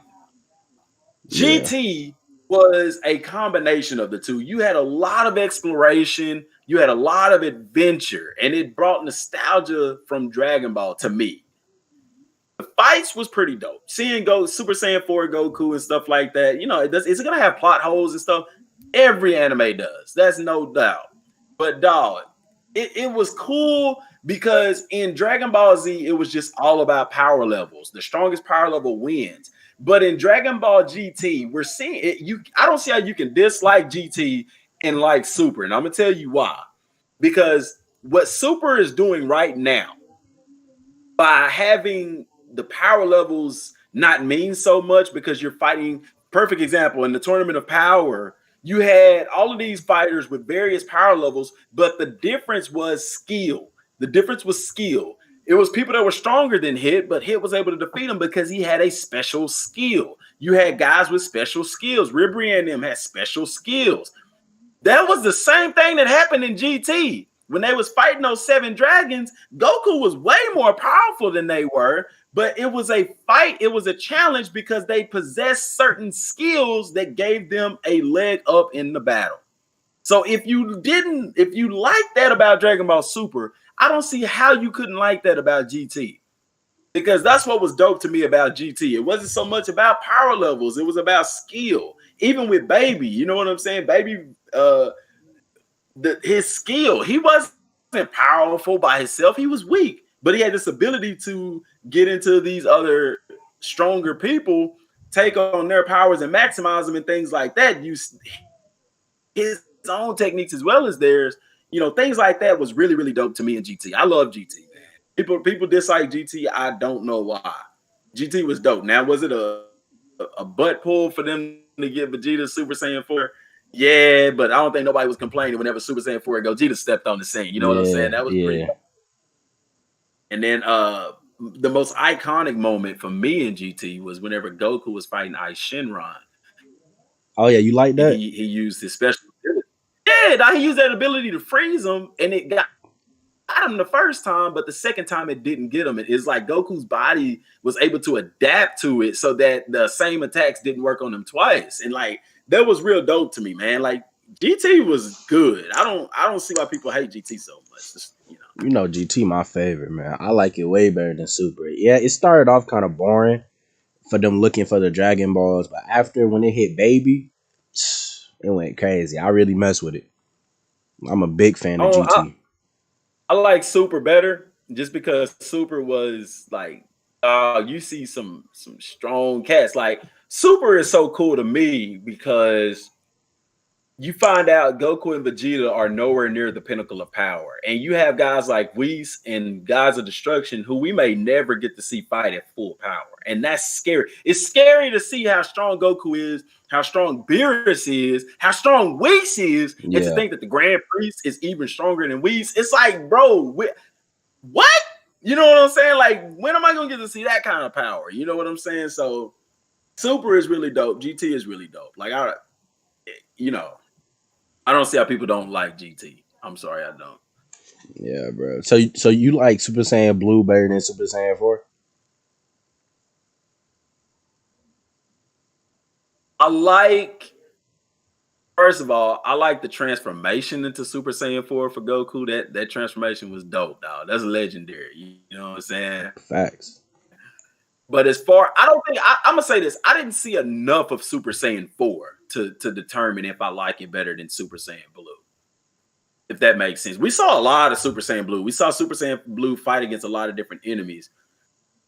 Yeah, GT was a combination of the two. You had a lot of exploration, you had a lot of adventure, and it brought nostalgia from Dragon Ball to me. The fights was pretty dope. Seeing Go Super Saiyan 4 Goku and stuff like that, it's gonna have plot holes and stuff. Every anime does. That's no doubt. But dog, it was cool because in Dragon Ball Z, it was just all about power levels. The strongest power level wins. But in Dragon Ball GT, we're seeing it. I don't see how you can dislike GT and like Super. And I'm gonna tell you why. Because what Super is doing right now, by having the power levels not mean so much because you're fighting, perfect example, in the Tournament of Power, you had all of these fighters with various power levels, but the difference was skill. The difference was skill. It was people that were stronger than Hit, but Hit was able to defeat him because he had a special skill. You had guys with special skills. Ribri and them had special skills. That was the same thing that happened in GT. When they was fighting those 7 dragons, Goku was way more powerful than they were, but it was a fight. It was a challenge because they possessed certain skills that gave them a leg up in the battle. So if you like that about Dragon Ball Super, I don't see how you couldn't like that about GT. Because that's what was dope to me about GT. It wasn't so much about power levels, it was about skill. Even with Baby, you know what I'm saying? Baby, his skill, he wasn't powerful by himself, he was weak, but he had this ability to get into these other stronger people, take on their powers and maximize them and things like that. Use his own techniques as well as theirs. You know, things like that was really, really dope to me in GT. I love GT, man. People dislike GT. I don't know why. GT was dope. Now, was it a butt pull for them to get Vegeta Super Saiyan 4? Yeah, but I don't think nobody was complaining whenever Super Saiyan 4 Gogeta stepped on the scene. You know what I'm saying? That was pretty dope. And then the most iconic moment for me in GT was whenever Goku was fighting Shinron. Oh yeah, you like that? He used his special ability. Yeah, he used that ability to freeze him, and it got him the first time, but the second time it didn't get him. It's like Goku's body was able to adapt to it so that the same attacks didn't work on him twice. And like that was real dope to me, man. Like GT was good. I don't see why people hate GT so much. Just, you know, GT my favorite, man. I like it way better than Super. Yeah, it started off kind of boring for them looking for the Dragon Balls, but after when it hit Baby, it went crazy. I really mess with it. I'm a big fan of GT. I like Super better just because Super was like, you see some strong cats. Like Super is so cool to me because you find out Goku and Vegeta are nowhere near the pinnacle of power. And you have guys like Whis and Gods of Destruction who we may never get to see fight at full power. And that's scary. It's scary to see how strong Goku is, how strong Beerus is, how strong Whis is, and to think that the Grand Priest is even stronger than Whis. It's like, bro, what? You know what I'm saying? Like, when am I going to get to see that kind of power? You know what I'm saying? So, Super is really dope. GT is really dope. Like, I don't see how people don't like GT. I'm sorry, I don't. Yeah, bro. So you like Super Saiyan Blue better than Super Saiyan 4? First of all, I like the transformation into Super Saiyan 4 for Goku. That transformation was dope, dog. That's legendary. You know what I'm saying? Facts. But I'm gonna say this. I didn't see enough of Super Saiyan 4 to determine if I like it better than Super Saiyan Blue. If that makes sense. We saw a lot of Super Saiyan Blue. We saw Super Saiyan Blue fight against a lot of different enemies.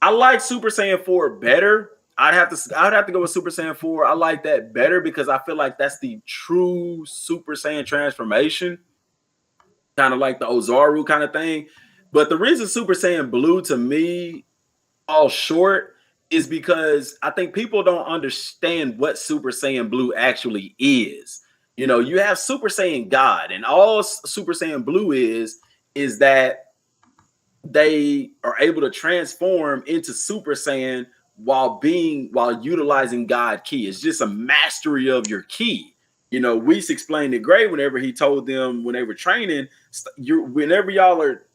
I like Super Saiyan 4 better. I'd have to go with Super Saiyan 4. I like that better because I feel like that's the true Super Saiyan transformation. Kind of like the Ozaru kind of thing. But the reason Super Saiyan Blue to me all short is because I think people don't understand what Super Saiyan Blue actually is. You know, you have Super Saiyan God, and all Super Saiyan Blue is that they are able to transform into Super Saiyan while utilizing God Ki. It's just a mastery of your Ki. You know, Whis explained it great whenever he told them when they were training, whenever y'all are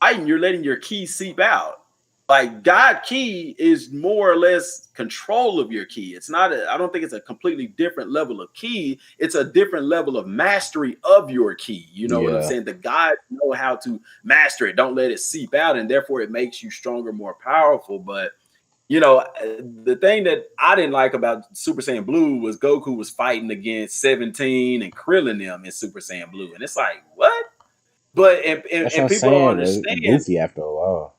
fighting, you're letting your Ki seep out. Like God Ki is more or less control of your Ki. It's not I don't think it's a completely different level of Ki. It's a different level of mastery of your Ki. You know what I'm saying? The gods know how to master it. Don't let it seep out, and therefore it makes you stronger, more powerful. But you know, the thing that I didn't like about Super Saiyan Blue was Goku was fighting against 17 and Krillin them in Super Saiyan Blue. And it's like, what? But and people don't understand. Goofy after a while.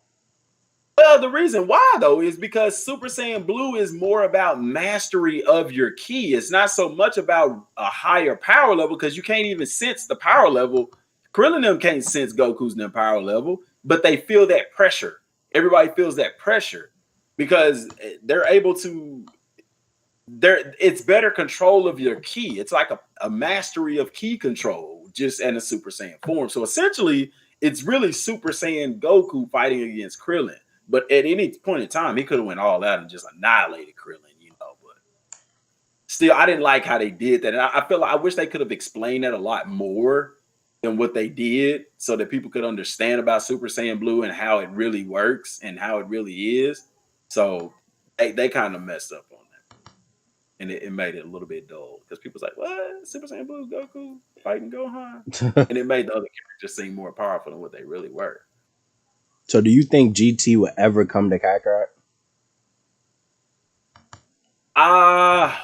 Well, the reason why, though, is because Super Saiyan Blue is more about mastery of your Ki. It's not so much about a higher power level because you can't even sense the power level. Krillin them can't sense Goku's power level, but they feel that pressure. Everybody feels that pressure because they're able to. It's better control of your Ki. It's like a mastery of Ki control just in a Super Saiyan form. So essentially, it's really Super Saiyan Goku fighting against Krillin. But at any point in time, he could have went all out and just annihilated Krillin, But still, I didn't like how they did that. And I feel like I wish they could have explained that a lot more than what they did so that people could understand about Super Saiyan Blue and how it really works and how it really is. So they kind of messed up on that. And it made it a little bit dull because people's like, what? Super Saiyan Blue, Goku fighting Gohan? And it made the other characters seem more powerful than what they really were. So do you think GT will ever come to Kakarot? I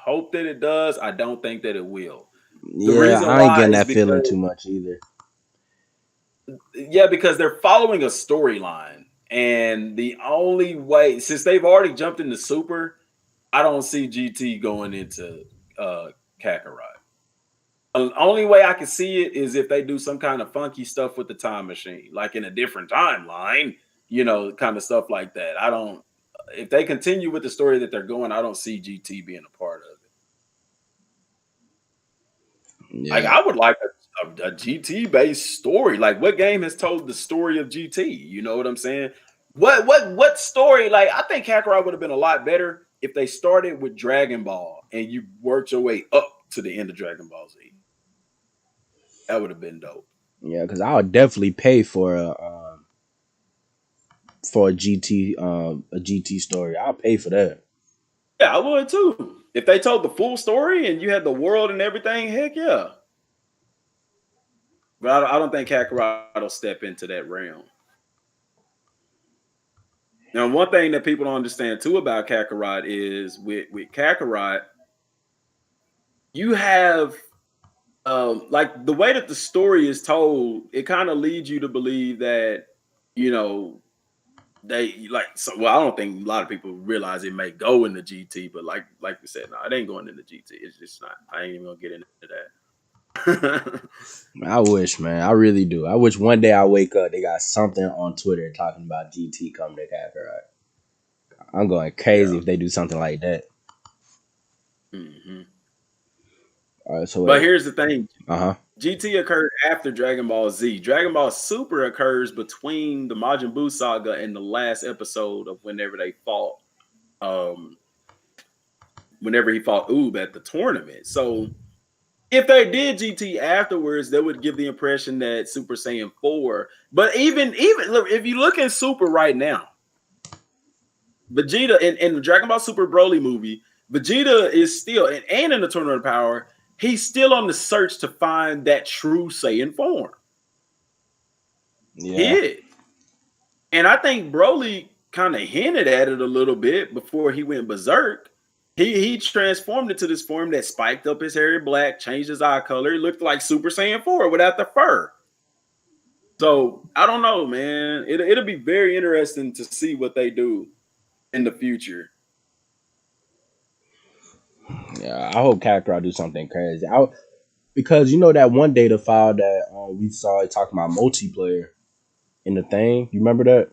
hope that it does. I don't think that it will. The Yeah, reason I ain't why getting is that feeling because too much either. because they're following a storyline. And the only way, since they've already jumped into Super, I don't see GT going into Kakarot. The only way I can see it is if they do some kind of funky stuff with the time machine, like in a different timeline, kind of stuff like that. I don't. If they continue with the story that they're going, I don't see GT being a part of it. Like Yeah. I would like a GT based story. Like what game has told the story of GT? You know what I'm saying? What story? Like I think Kakarot would have been a lot better if they started with Dragon Ball and you worked your way up to the end of Dragon Ball Z. That would have been dope. Yeah, because I would definitely pay for a GT story. I'll pay for that. Yeah, I would too. If they told the full story and you had the world and everything, heck yeah. But I don't think Kakarot will step into that realm. Now, one thing that people don't understand too about Kakarot is with Kakarot, you have like the way that the story is told, it kind of leads you to believe that you know they like so well, I don't think a lot of people realize it may go in the GT, but like we said, no, it ain't going in the GT. It's just not. I ain't even gonna get into that. I wish, man. I really do. I wish one day I wake up, they got something on Twitter talking about GT coming to Kakarot. I'm going crazy Yeah. if they do something like that. Hmm. All right, so But wait. here's the thing. Uh-huh. GT occurred after Dragon Ball Z. Dragon Ball Super occurs between the Majin Buu saga and the last episode of whenever they fought whenever he fought Oob at the tournament. So if they did GT afterwards, that would give the impression that Super Saiyan 4. But even look, if you look at Super right now, Vegeta in the Dragon Ball Super Broly movie, Vegeta is still and in the Tournament of Power, he's still on the search to find that true Saiyan form. He Yeah. is. And I think Broly kind of hinted at it a little bit before he went berserk. He transformed into this form that spiked up his hair black, changed his eye color. He looked like Super Saiyan 4 without the fur. So I don't know, man. It'll be very interesting to see what they do in the future. Yeah, I hope Kakarot do something crazy. Because you know that one data file that we saw it talking about multiplayer in the thing. You remember that?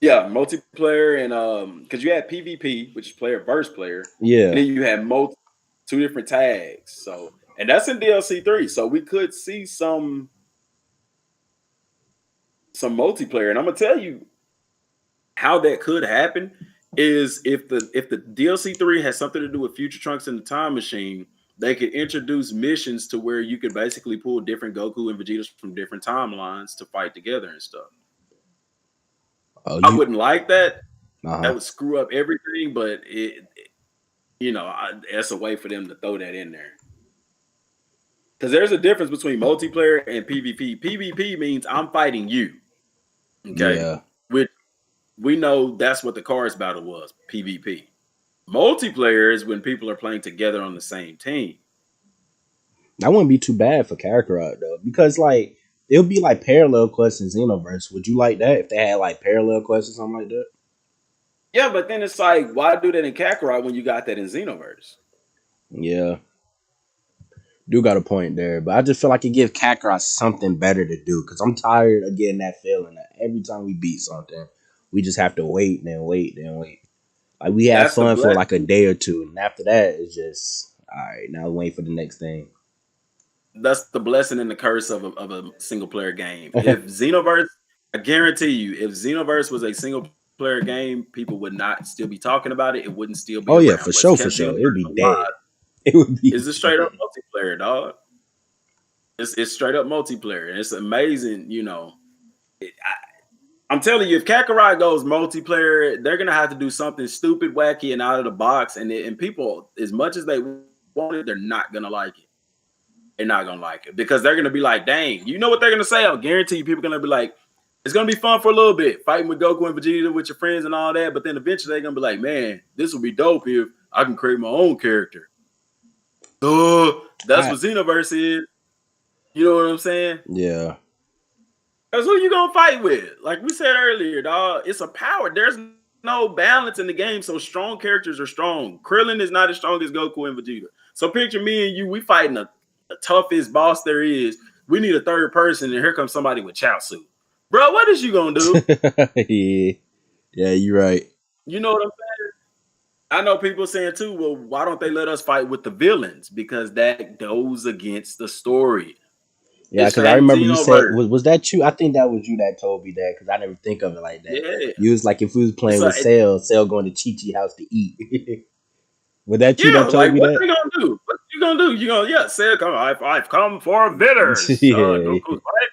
Yeah, multiplayer and because you had PvP, which is player versus player, and Yeah. then you had two different tags. So and that's in DLC 3. So we could see some multiplayer. And I'm gonna tell you how that could happen is if the DLC 3 has something to do with Future Trunks and the Time Machine, they could introduce missions to where you could basically pull different Goku and Vegetas from different timelines to fight together and stuff. Oh, I you. wouldn't like that. That Uh-huh. would screw up everything, but that's a way for them to throw that in there. Because there's a difference between multiplayer and PvP. PvP means I'm fighting you. Okay. Yeah. Which we know that's what the Cars battle was, PvP. Multiplayer is when people are playing together on the same team. That wouldn't be too bad for Kakarot though. Because like it would be like parallel quests in Xenoverse. Would you like that if they had like parallel quests or something like that? Yeah, but then it's like, why do that in Kakarot when you got that in Xenoverse? Yeah. Do got a point there, but I just feel like it gives Kakarot something better to do because I'm tired of getting that feeling that every time we beat something, we just have to wait, then wait, then wait. Like we have That's the fun for like a blessing. day or two, and after that, it's just all right. Now wait for the next thing. that's the blessing and the curse of a single player game. If Xenoverse, I guarantee you, if Xenoverse was a single player game, people would not still be talking about it. It wouldn't still be Oh yeah, around. for What's sure, for kept sure. It would be Xenoverse dead. alive It would is be a straight up dead. multiplayer, dog. It's straight up multiplayer. And it's amazing, you know. I'm telling you, if Kakarot goes multiplayer, they're gonna have to do something stupid, wacky, and out of the box. And people, as much as they want it, they're not gonna like it. They're not gonna like it because they're gonna be like, "Dang, you know what they're gonna say?" I'll guarantee you, people are gonna be like, "It's gonna be fun for a little bit, fighting with Goku and Vegeta with your friends and all that." But then eventually they're gonna be like, "Man, this will be dope if I can create my own character." That's I what Xenoverse is. You know what I'm saying? yeah. Because who you gonna fight with? Like we said earlier, dog. It's a power. There's no balance in the game, so strong characters are strong. Krillin is not as strong as Goku and Vegeta. So picture me and you, we fighting the toughest boss there is. We need a third person, and here comes somebody with Chaozu. Bro, what is you gonna do? Yeah. Yeah, you're right. You know what I'm saying? I know people saying too, well, why don't they let us fight with the villains? Because that goes against the story. Yeah, It's because I saying remember you said Xenoverse. was that you? I think that was you that told me that because I never think of it like that. Yeah. You was like if we was It's playing with like Cell going to Chi Chi house to eat. Was that you yeah, that told like me what that? they gonna do? What you gonna do? You gonna yeah, say come. I've come for bidders. Yeah, Goku's right.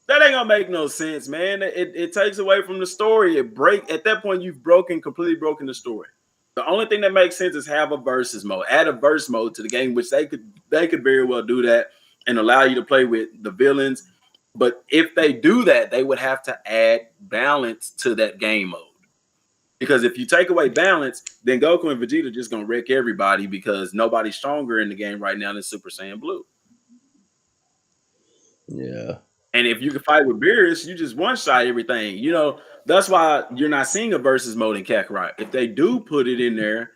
That ain't gonna make no sense, man. It takes away from the story. It break at that point you've completely broken the story. The only thing that makes sense is have a versus mode. Add a verse mode to the game, which they could very well do that and allow you to play with the villains. But if they do that, they would have to add balance to that game mode. Because if you take away balance, then Goku and Vegeta just gonna wreck everybody because nobody's stronger in the game right now than Super Saiyan Blue. yeah, And if you can fight with Beerus, you just one shot everything. You know, that's why you're not seeing a versus mode in Kakarot. If they do put it in there,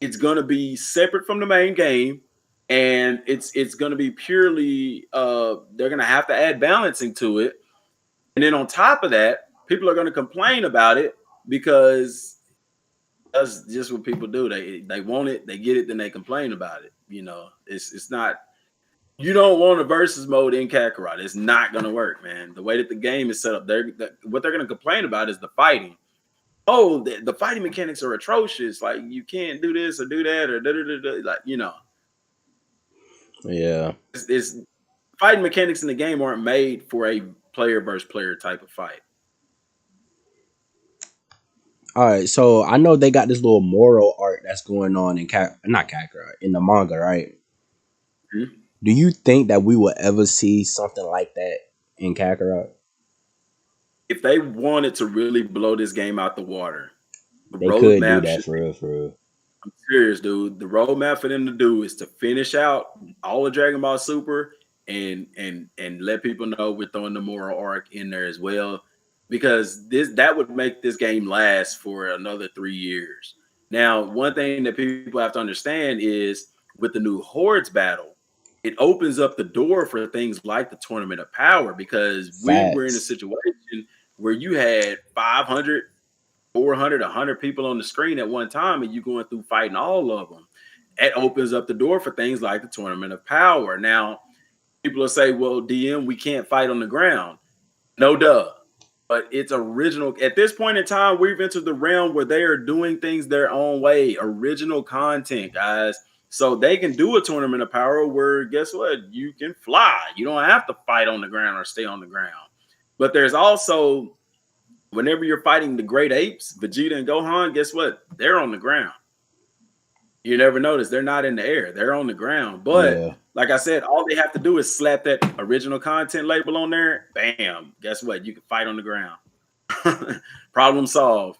it's gonna be separate from the main game, and it's gonna be purely they're gonna have to add balancing to it. And then on top of that, people are gonna complain about it because that's just what people do. They want it, they get it, then they complain about it. You know, it's not. You don't want a versus mode in Kakarot. It's not gonna work, man. The way that the game is set up, what they're gonna complain about is the fighting. Oh, the fighting mechanics are atrocious. Like you can't do this or do that or da, da, da, da. Like you know, yeah. it's fighting mechanics in the game aren't made for a player versus player type of fight. All right, so I know they got this little moral arc that's going on in not Kakarot in the manga, right? Mhm. Do you think that we will ever see something like that in Kakarot? If they wanted to really blow this game out the water, the They could do roadmap that should for real, for real. I'm serious, dude. The roadmap for them to do is to finish out all of Dragon Ball Super and let people know we're throwing the moral arc in there as well. Because that would make this game last for another 3 years. Now, one thing that people have to understand is with the new Hordes battle, it opens up the door for things like the Tournament of Power because we were in a Facts. situation where you had 500 400, 100 people on the screen at one time, and you going through fighting all of them. It opens up the door for things like the Tournament of Power. Now, people will say, well, DM, we can't fight on the ground. No, duh. But it's original. At this point in time, we've entered the realm where they are doing things their own way. Original content, guys. So they can do a Tournament of Power where, guess what? You can fly. You don't have to fight on the ground or stay on the ground. But there's also whenever you're fighting the great apes, Vegeta and Gohan, guess what? They're on the ground. You never notice they're not in the air, they're on the ground. But Yeah, like I said, all they have to do is slap that original content label on there. Bam. Guess what? You can fight on the ground. Problem solved.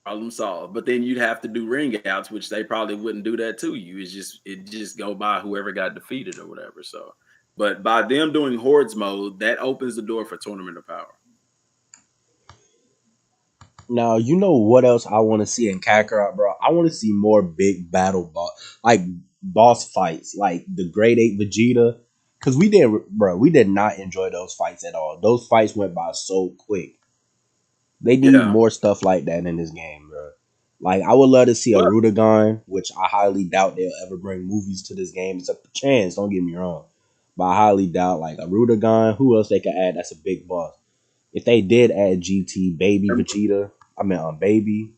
Problem solved. But then you'd have to do ring outs, which they probably wouldn't do that to you. It just go by whoever got defeated or whatever. So, but by them doing hordes mode, that opens the door for Tournament of Power. now you know what else I want to see in Kakarot, bro. I want to see more big battle like boss fights, like the Great Ape Vegeta. Cause we didn't, bro. We did not enjoy those fights at all. Those fights went by so quick. They need Yeah. more stuff like that in this game, bro. Like I would love to see a Well, Rudagon, which I highly doubt they'll ever bring movies to this game. It's a chance, don't get me wrong. But I highly doubt like a Rudagon, who else they could add that's a big boss. If they did add GT, baby Vegeta, I mean baby.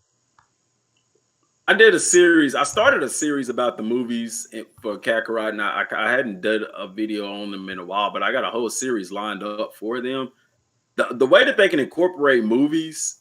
I did a series. I started a series about the movies for Kakarot, and I hadn't done a video on them in a while, but I got a whole series lined up for them. The way that they can incorporate movies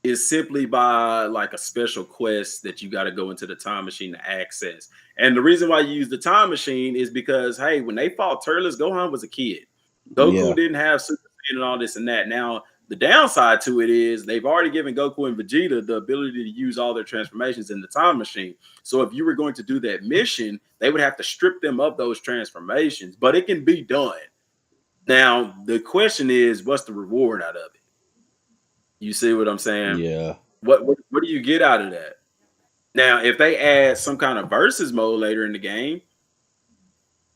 is simply by like a special quest that you got to go into the time machine to access. And the reason why you use the time machine is because, hey, when they fought Turles, Gohan was a kid. Goku Yeah. didn't have Super Saiyan and all this and that. Now, the downside to it is they've already given Goku and Vegeta the ability to use all their transformations in the time machine. So if you were going to do that mission, they would have to strip them of those transformations, but it can be done. Now, the question is, what's the reward out of it? You see what I'm saying? Yeah. What do you get out of that? Now, if they add some kind of versus mode later in the game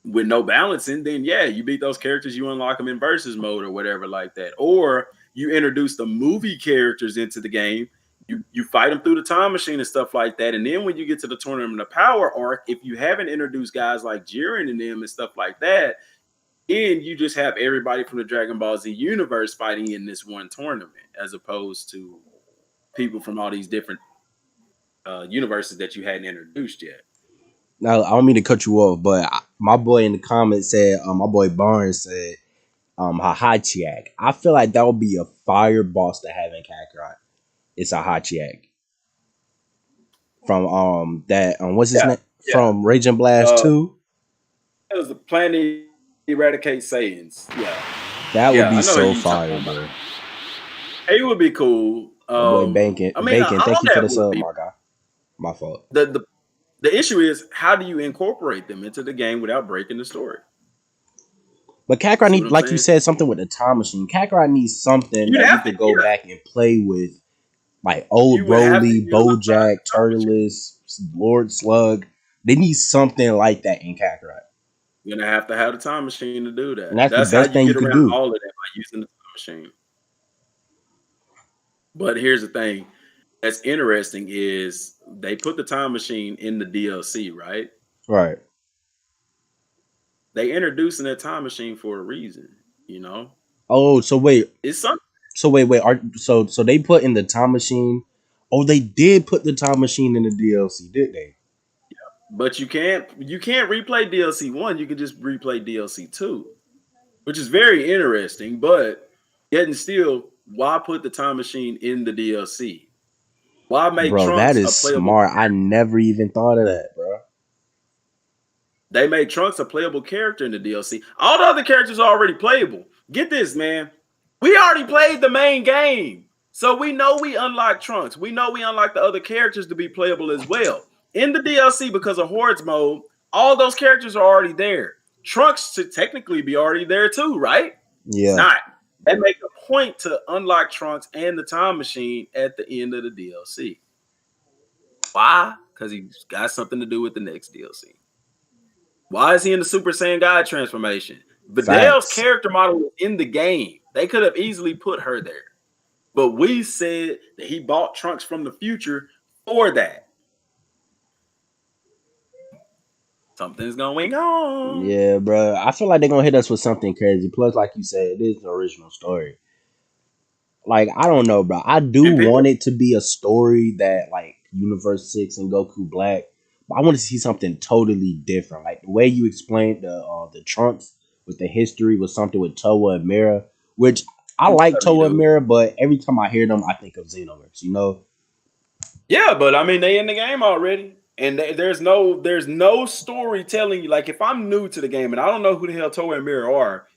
with no balancing, then yeah, you beat those characters, you unlock them in versus mode or whatever like that. Or you introduce the movie characters into the game, you fight them through the time machine and stuff like that. And then when you get to the Tournament of Power arc, if you haven't introduced guys like Jiren and them and stuff like that, then you just have everybody from the Dragon Ball Z universe fighting in this one tournament, as opposed to people from all these different universes that you hadn't introduced yet. Now I don't mean to cut you off, but my boy in the comments said, my boy Barnes said, Hahachiak. I feel like that would be a fire boss to have in Kakarot. It's a Hachiak from that what's his Yeah, name yeah. from Raging Blast 2. It was the plan to eradicate Saiyans. Yeah, That would yeah. be I know who so you fire, talking about. bro. It would be cool. My boy Bacon, I mean, Bacon. all Thank you for that the would sub, be my guy. My fault. the issue is, how do you incorporate them into the game without breaking the story? But Kakarot See what need, I'm like you saying? said, something with the time machine. Kakarot needs something You'd that we have to, could go yeah. back and play with, like old You would have to Broly, utilize Bojack, the time machine. Turles, Lord Slug. They need something like that in Kakarot, You're gonna have to have the time machine to do and that. that's the That's how best you thing you get could around do. all of that, by using the time machine. But here's the thing that's interesting is they put the time machine in the DLC, right? Right. They introducing that time machine for a reason, you know? Oh, so wait. It's something. So wait. So they put in the time machine. Oh, they did put the time machine in the DLC, did they? But you can't replay DLC 1, you can just replay DLC 2, which is very interesting, but yet and still, why put the time machine in the DLC? Why make Bro, that Trunks a is playable smart. I character? never even thought of that, bro. They made Trunks a playable character in the DLC. All the other characters are already playable. Get this, man. We already played the main game. So we know we unlocked Trunks. We know we unlocked the other characters to be playable as well. In the DLC, because of Hordes mode, all those characters are already there. Trunks should technically be already there too, right? It's Yeah. not. They make a point to unlock Trunks and the time machine at the end of the DLC. Why? Because he's got something to do with the next DLC. Why is he in the Super Saiyan God transformation? Vidal's Facts. character model was in the game. They could have easily put her there. But we said that he bought Trunks from the future for that. Something's going on. Yeah, bro. I feel like they're gonna hit us with something crazy. Plus, like you said, it is an original story. Like, I don't know, bro. I do And want people, it to be a story that like Universe 6 and Goku Black. But I want to see something totally different. Like the way you explained the Trunks with the history was something with Toa and Mira, which I I'm like telling you, Toa and dude. Mira, but every time I hear them, I think of Xenoverse, you know? Yeah, but I mean, they in the game already. And there's no story telling you. Like, if I'm new to the game and I don't know who the hell Toa and Mira are,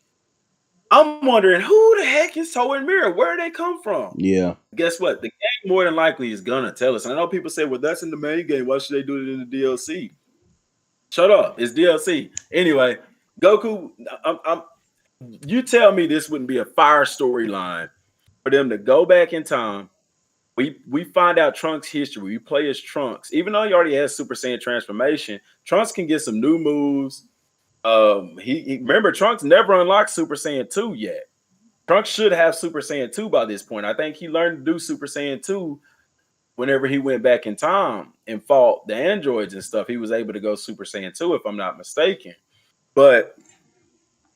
I'm wondering, who the heck is Toa and Mira? Where did they come from? Yeah. Guess what? The game more than likely is gonna tell us. And I know people say, well, that's in the main game. Why should they do it in the DLC? Shut up. It's DLC. Anyway, Goku, you tell me this wouldn't be a fire storyline for them to go back in time. We find out Trunks' history. We play as Trunks. Even though he already has Super Saiyan transformation, Trunks can get some new moves. He remember, Trunks never unlocked Super Saiyan 2 yet. Trunks should have Super Saiyan 2 by this point. I think he learned to do Super Saiyan 2 whenever he went back in time and fought the androids and stuff, he was able to go Super Saiyan 2, if I'm not mistaken. But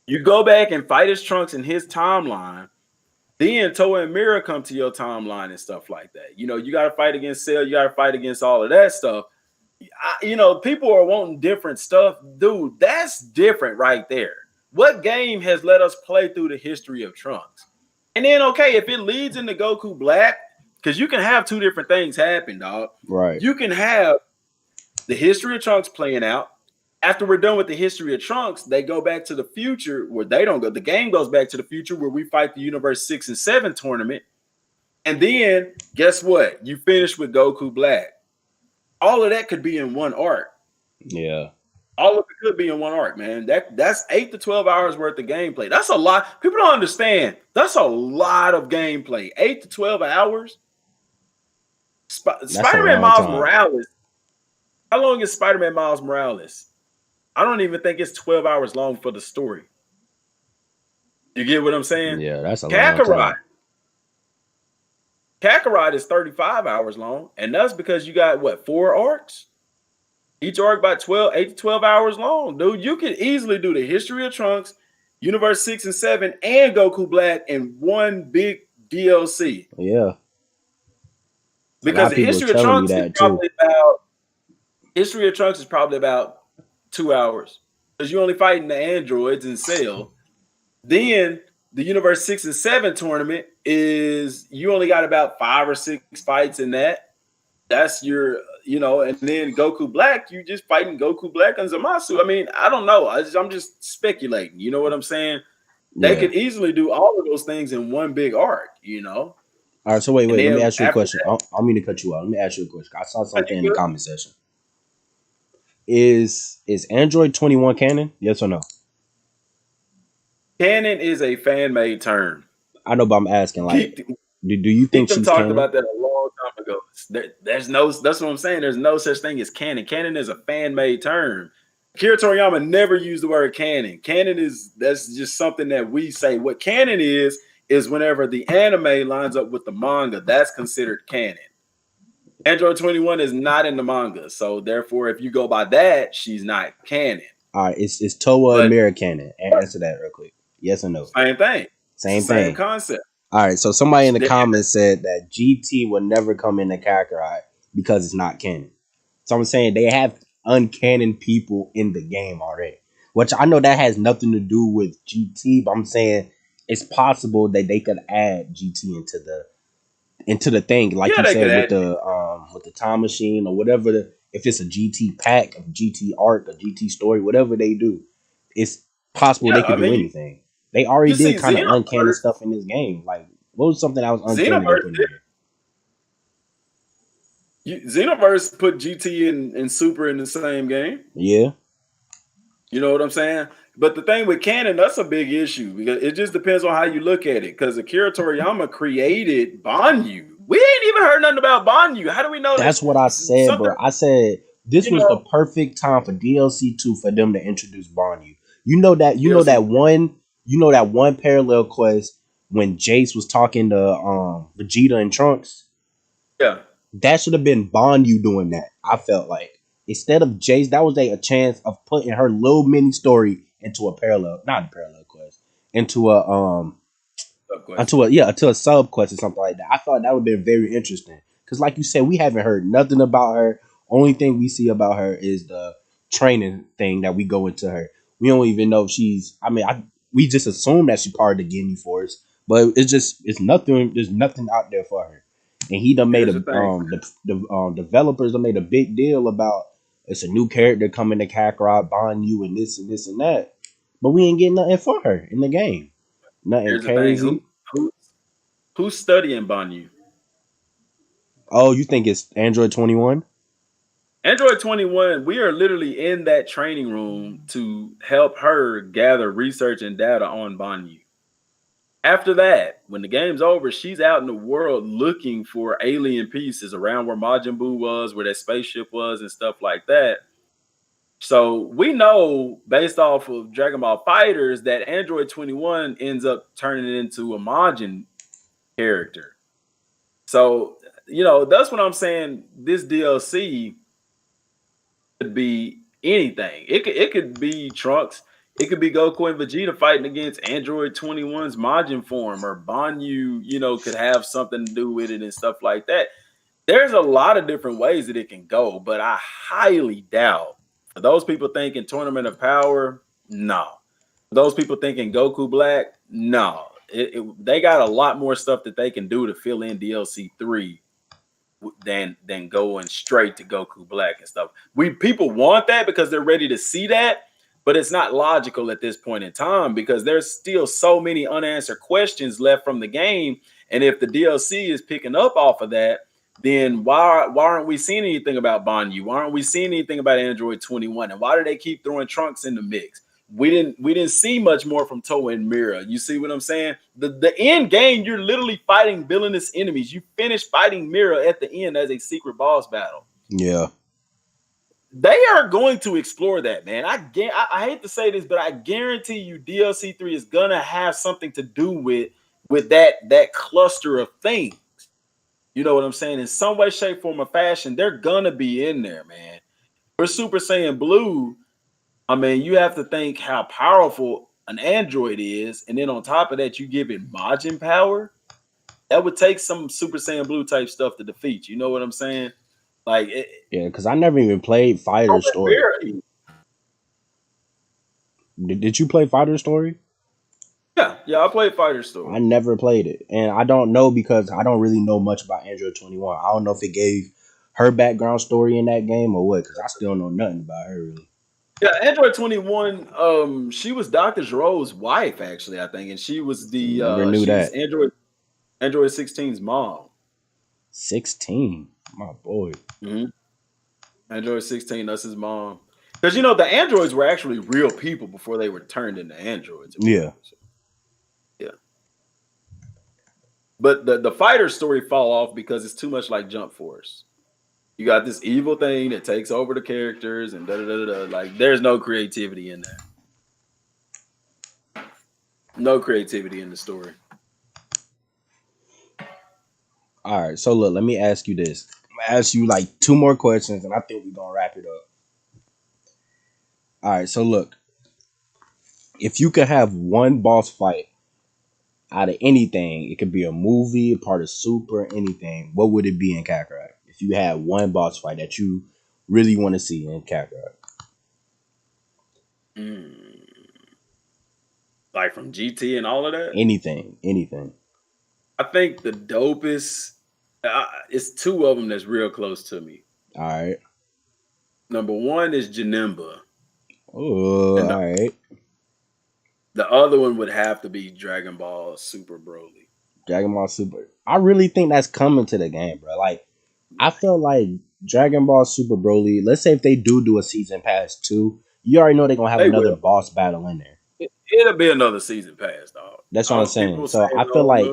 you go back and fight his Trunks in his timeline, then Toa and Mira come to your timeline and stuff like that. You know, you got to fight against Cell, you got to fight against all of that stuff. You know, people are wanting different stuff. Dude, that's different right there. What game has let us play through the history of Trunks? And then, okay, if it leads into Goku Black, because you can have two different things happen, dog. Right. You can have the history of Trunks playing out. After we're done with the history of Trunks, they go back to the future where they don't go. The game goes back to the future where we fight the Universe 6 and 7 tournament. And then, guess what? You finish with Goku Black. All of that could be in one arc. Yeah. All of it could be in one arc, man. That's 8 to 12 hours worth of gameplay. That's a lot. People don't understand. That's a lot of gameplay. 8 to 12 hours. Spider-Man Miles Morales. How long is Spider-Man Miles Morales? I don't even think it's 12 hours long for the story. You get what I'm saying? Yeah, that's a long time. Kakarot is 35 hours long, and that's because you got, what, 4 arcs? Each arc about 8 to 12 hours long, dude. You can easily do the history of Trunks, Universe 6 and 7, and Goku Black in one big DLC. Yeah. Because the history of Trunks is probably about 2 hours. Because you're only fighting the androids and Cell. Then the Universe 6 and 7 tournament is you only got about 5 or 6 fights in that. That's your, you know, and then Goku Black, you just fighting Goku Black and Zamasu. I mean, I don't know. I'm just speculating. You know what I'm saying? They could easily do all of those things in one big arc, you know? All right, so wait. Let me ask you a question. I don't mean to cut you out. Let me ask you a question. I saw something in the comment section. Is Android 21 canon? Yes or no? Canon is a fan-made term. I know, but I'm asking, like, do you think she's talked canon? about that a long time ago. There's no, that's what I'm saying. There's no such thing as canon. Canon is a fan-made term. Akira Toriyama never used the word canon. That's just something that we say. What canon is whenever the anime lines up with the manga, that's considered canon. Android 21 is not in the manga, so therefore, if you go by that, she's not canon. All right, it's Toa and Mira canon. Answer that real quick. Yes or no? Same thing. Same concept. All right, so somebody in the comments said that GT would never come into Kakarot because it's not canon. So I'm saying they have uncanon people in the game already, which I know that has nothing to do with GT, but I'm saying it's possible that they could add GT into the thing, like you said, with the time machine or whatever. If it's a GT pack, a GT arc, a GT story, whatever they do, it's possible they could do anything. They already did kind of uncanny stuff in this game. Like, what was something that was uncanny? Xenoverse put GT and Super in the same game. Yeah. You know what I'm saying? But the thing with canon, that's a big issue because it just depends on how you look at it. Because Akira Toriyama created Banyu. We ain't even heard nothing about Banyu. How do we know? That's what I said, bro. I said this was the perfect time for DLC 2 for them to introduce Banyu. You know that one parallel quest when Jace was talking to Vegeta and Trunks? Yeah. That should have been Banyu doing that. I felt like instead of Jace, that was a chance of putting her little mini story into a sub quest or something like that. I thought that would have been very interesting. Because like you said, we haven't heard nothing about her. Only thing we see about her is the training thing that we go into her. We don't even know if she's. We just assume that she's part of the Ginyu Force, but it's nothing. There's nothing out there for her. And he done made the developers have made a big deal about it's a new character coming to Kakarot, Banyu, and this and this and that. But we ain't getting nothing for her in the game. Nothing crazy. Who's studying Banyu? Oh, you think it's Android 21? Android 21, we are literally in that training room to help her gather research and data on Banyu. After that, when the game's over, she's out in the world looking for alien pieces around where Majin Buu was, where that spaceship was, and stuff like that. So we know, based off of Dragon Ball FighterZ, that Android 21 ends up turning into a Majin character. So that's what I'm saying. This DLC could be anything. It could be Trunks. It could be Goku and Vegeta fighting against Android 21's Majin form, or Banyu, could have something to do with it and stuff like that. There's a lot of different ways that it can go, but I highly doubt, for those people thinking Tournament of Power, no. For those people thinking Goku Black, no. They got a lot more stuff that they can do to fill in DLC 3 than going straight to Goku Black and stuff. People want that because they're ready to see that, but it's not logical at this point in time because there's still so many unanswered questions left from the game. And if the DLC is picking up off of that, then why aren't we seeing anything about Banyu? Why aren't we seeing anything about Android 21? And why do they keep throwing Trunks in the mix? We didn't see much more from Toa and Mira. You see what I'm saying? The end game, you're literally fighting villainous enemies. You finish fighting Mira at the end as a secret boss battle. Yeah. They are going to explore that, man. I hate to say this, but I guarantee you DLC 3 is gonna have something to do with that cluster of things. You know what I'm saying? In some way, shape, form, or fashion, they're gonna be in there, man. For Super Saiyan Blue, I mean, you have to think how powerful an android is, and then on top of that, you give it Majin power. That would take some Super Saiyan Blue type stuff to defeat. You know what I'm saying? Like, Yeah, because I never even played Fighter Story. Did you play Fighter Story? Yeah, I played Fighter Story. I never played it, and I don't know because I don't really know much about Android 21. I don't know if it gave her background story in that game or what, because I still know nothing about her really. Yeah, Android 21. She was Dr. Zero's wife, actually, I think, and she was the Never knew that. Android 16's mom. 16, my boy. Mm-hmm. Android 16, that's his mom. Because the androids were actually real people before they were turned into androids. Yeah. Yeah. But the fighter story fall off because it's too much like Jump Force. You got this evil thing that takes over the characters and da-da-da-da. Like, there's no creativity in there. No creativity in the story. All right, so look, let me ask you this. I'm gonna ask you like 2 more questions, and I think we're gonna wrap it up. All right, so look, if you could have one boss fight out of anything, it could be a movie, a part of Super, anything, what would it be in Kakarot? If you had one boss fight that you really want to see in Kakarot. Like from GT and all of that? Anything. I think the dopest, it's 2 of them that's real close to me. All right. Number 1 is Janemba. Oh, all right. The other one would have to be Dragon Ball Super Broly. Dragon Ball Super. I really think that's coming to the game, bro. Like, I feel like Dragon Ball Super Broly, let's say if they do a season pass 2, you already know they're going to have another boss battle in there. It'll be another season pass, dog. That's what I'm saying. So I feel like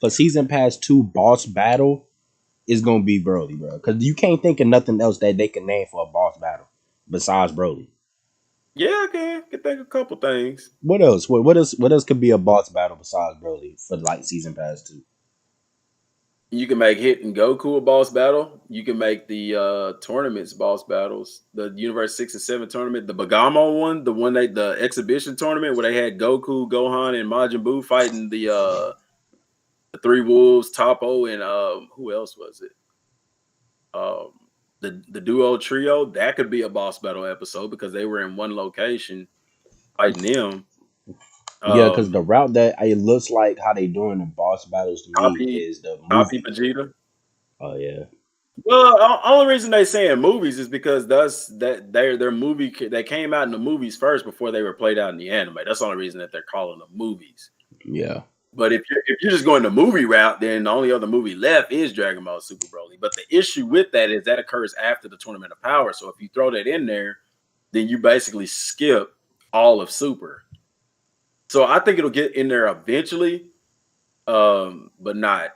for season pass 2 boss battle is going to be Broly, bro. Because you can't think of nothing else that they can name for a boss battle besides Broly. Yeah, I can think of a couple things. What else? What else could be a boss battle besides Broly for like season pass 2? You can make Hit and Goku a boss battle. You can make the tournaments boss battles. The Universe 6 and 7 tournament, the Bagamo one, the exhibition tournament where they had Goku, Gohan, and Majin Buu fighting the 3 Wolves, Toppo, and who else was it? The duo trio. That could be a boss battle episode because they were in one location fighting them. Yeah, because the route that it looks like how they doing the boss battles to me is the movie. Vegeta. Oh yeah. Well, only reason they saying movies is because their movie they came out in the movies first before they were played out in the anime. That's the only reason that they're calling them movies. Yeah. But if you're just going the movie route, then the only other movie left is Dragon Ball Super Broly. But the issue with that is that occurs after the Tournament of Power. So if you throw that in there, then you basically skip all of Super. So I think it'll get in there eventually, but not,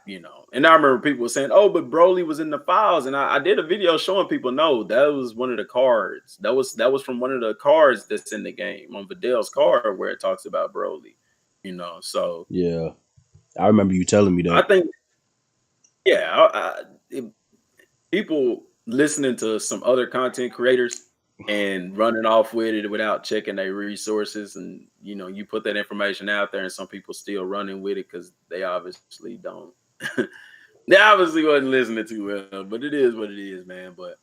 And I remember people saying, "Oh, but Broly was in the files," and I did a video showing people, no, that was one of the cards. That was from one of the cards that's in the game on Vidal's card where it talks about Broly. So yeah, I remember you telling me that. I think, yeah, people listening to some other content creators and running off with it without checking their resources, and you put that information out there and some people still running with it because they obviously don't. They obviously wasn't listening too well, but it is what it is, man. But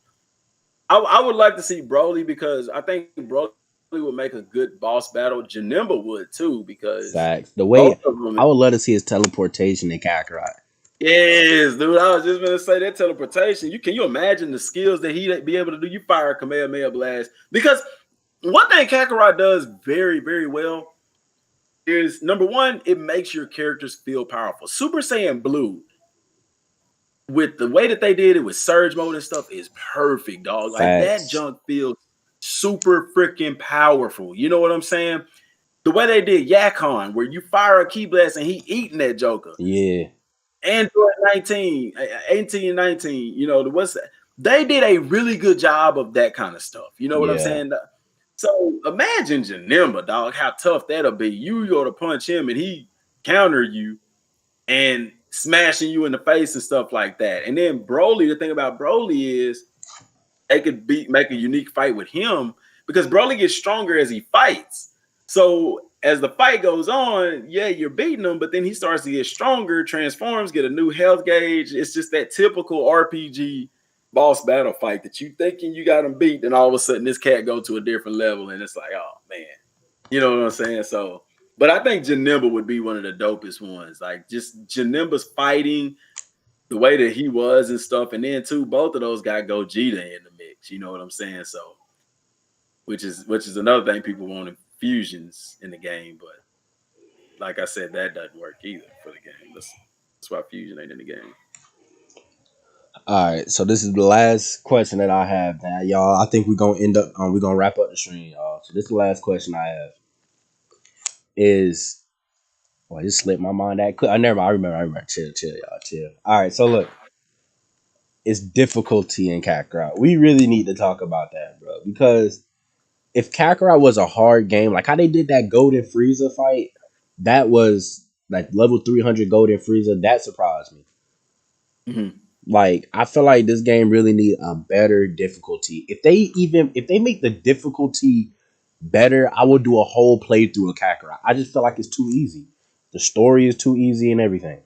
I would like to see Broly, because I think Broly would make a good boss battle. Janemba would too, because Facts. The both way of them. I would love to see his teleportation in Kakarot. Yes, dude. I was just gonna say that teleportation. Can you imagine the skills that he'd be able to do? You fire a Kamehameha blast, because one thing Kakarot does very, very well is, number one, it makes your characters feel powerful. Super Saiyan Blue, with the way that they did it with Surge mode and stuff, is perfect, dog. Like, that Facts. junk feels super freaking powerful. You know what I'm saying? The way they did Yakon, where you fire a Ki blast and he eating that Joker. Yeah. Android 19, 18 and 19, what's that? They did a really good job of that kind of stuff. You know what I'm Yeah. saying? So imagine Janemba, dog, how tough that'll be. You go to punch him and he counter you and smashing you in the face and stuff like that. And then Broly, the thing about Broly is they could make a unique fight with him, because Broly gets stronger as he fights. So as the fight goes on, yeah, you're beating him, but then he starts to get stronger, transforms, get a new health gauge. It's just that typical RPG boss battle fight that you thinking you got him beat, and all of a sudden this cat go to a different level, and it's like, oh man, you know what I'm saying? So, but I think Janemba would be one of the dopest ones. Like, just Janemba's fighting, the way that he was and stuff, and then too, both of those got Gogeta in the mix. You know what I'm saying? So, which is another thing people want, fusions in the game, but like I said, that doesn't work either for the game. That's why fusion ain't in the game. All right, so this is the last question that I have, man. Y'all, I think we're gonna end up we're gonna wrap up the stream, y'all. So this is the last question I have. Is well, I just slipped my mind that quick. I remember. Chill, y'all, chill. All right, so look, it's difficulty in Kakarot. We really need to talk about that, bro, because if Kakarot was a hard game, like how they did that Golden Frieza fight, that was like level 300 Golden Frieza. That surprised me. Mm-hmm. Like, I feel like this game really need a better difficulty. If they make the difficulty better, I will do a whole playthrough of Kakarot. I just feel like it's too easy. The story is too easy and everything.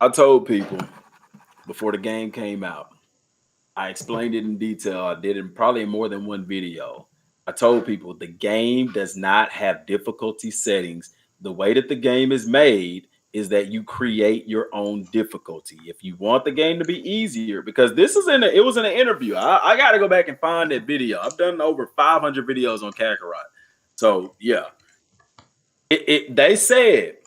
I told people before the game came out, I explained it in detail. I did it probably in more than one video. I told people the game does not have difficulty settings. The way that the game is made is that you create your own difficulty. If you want the game to be easier, because it was in an interview. I got to go back and find that video. I've done over 500 videos on Kakarot. So yeah, they said,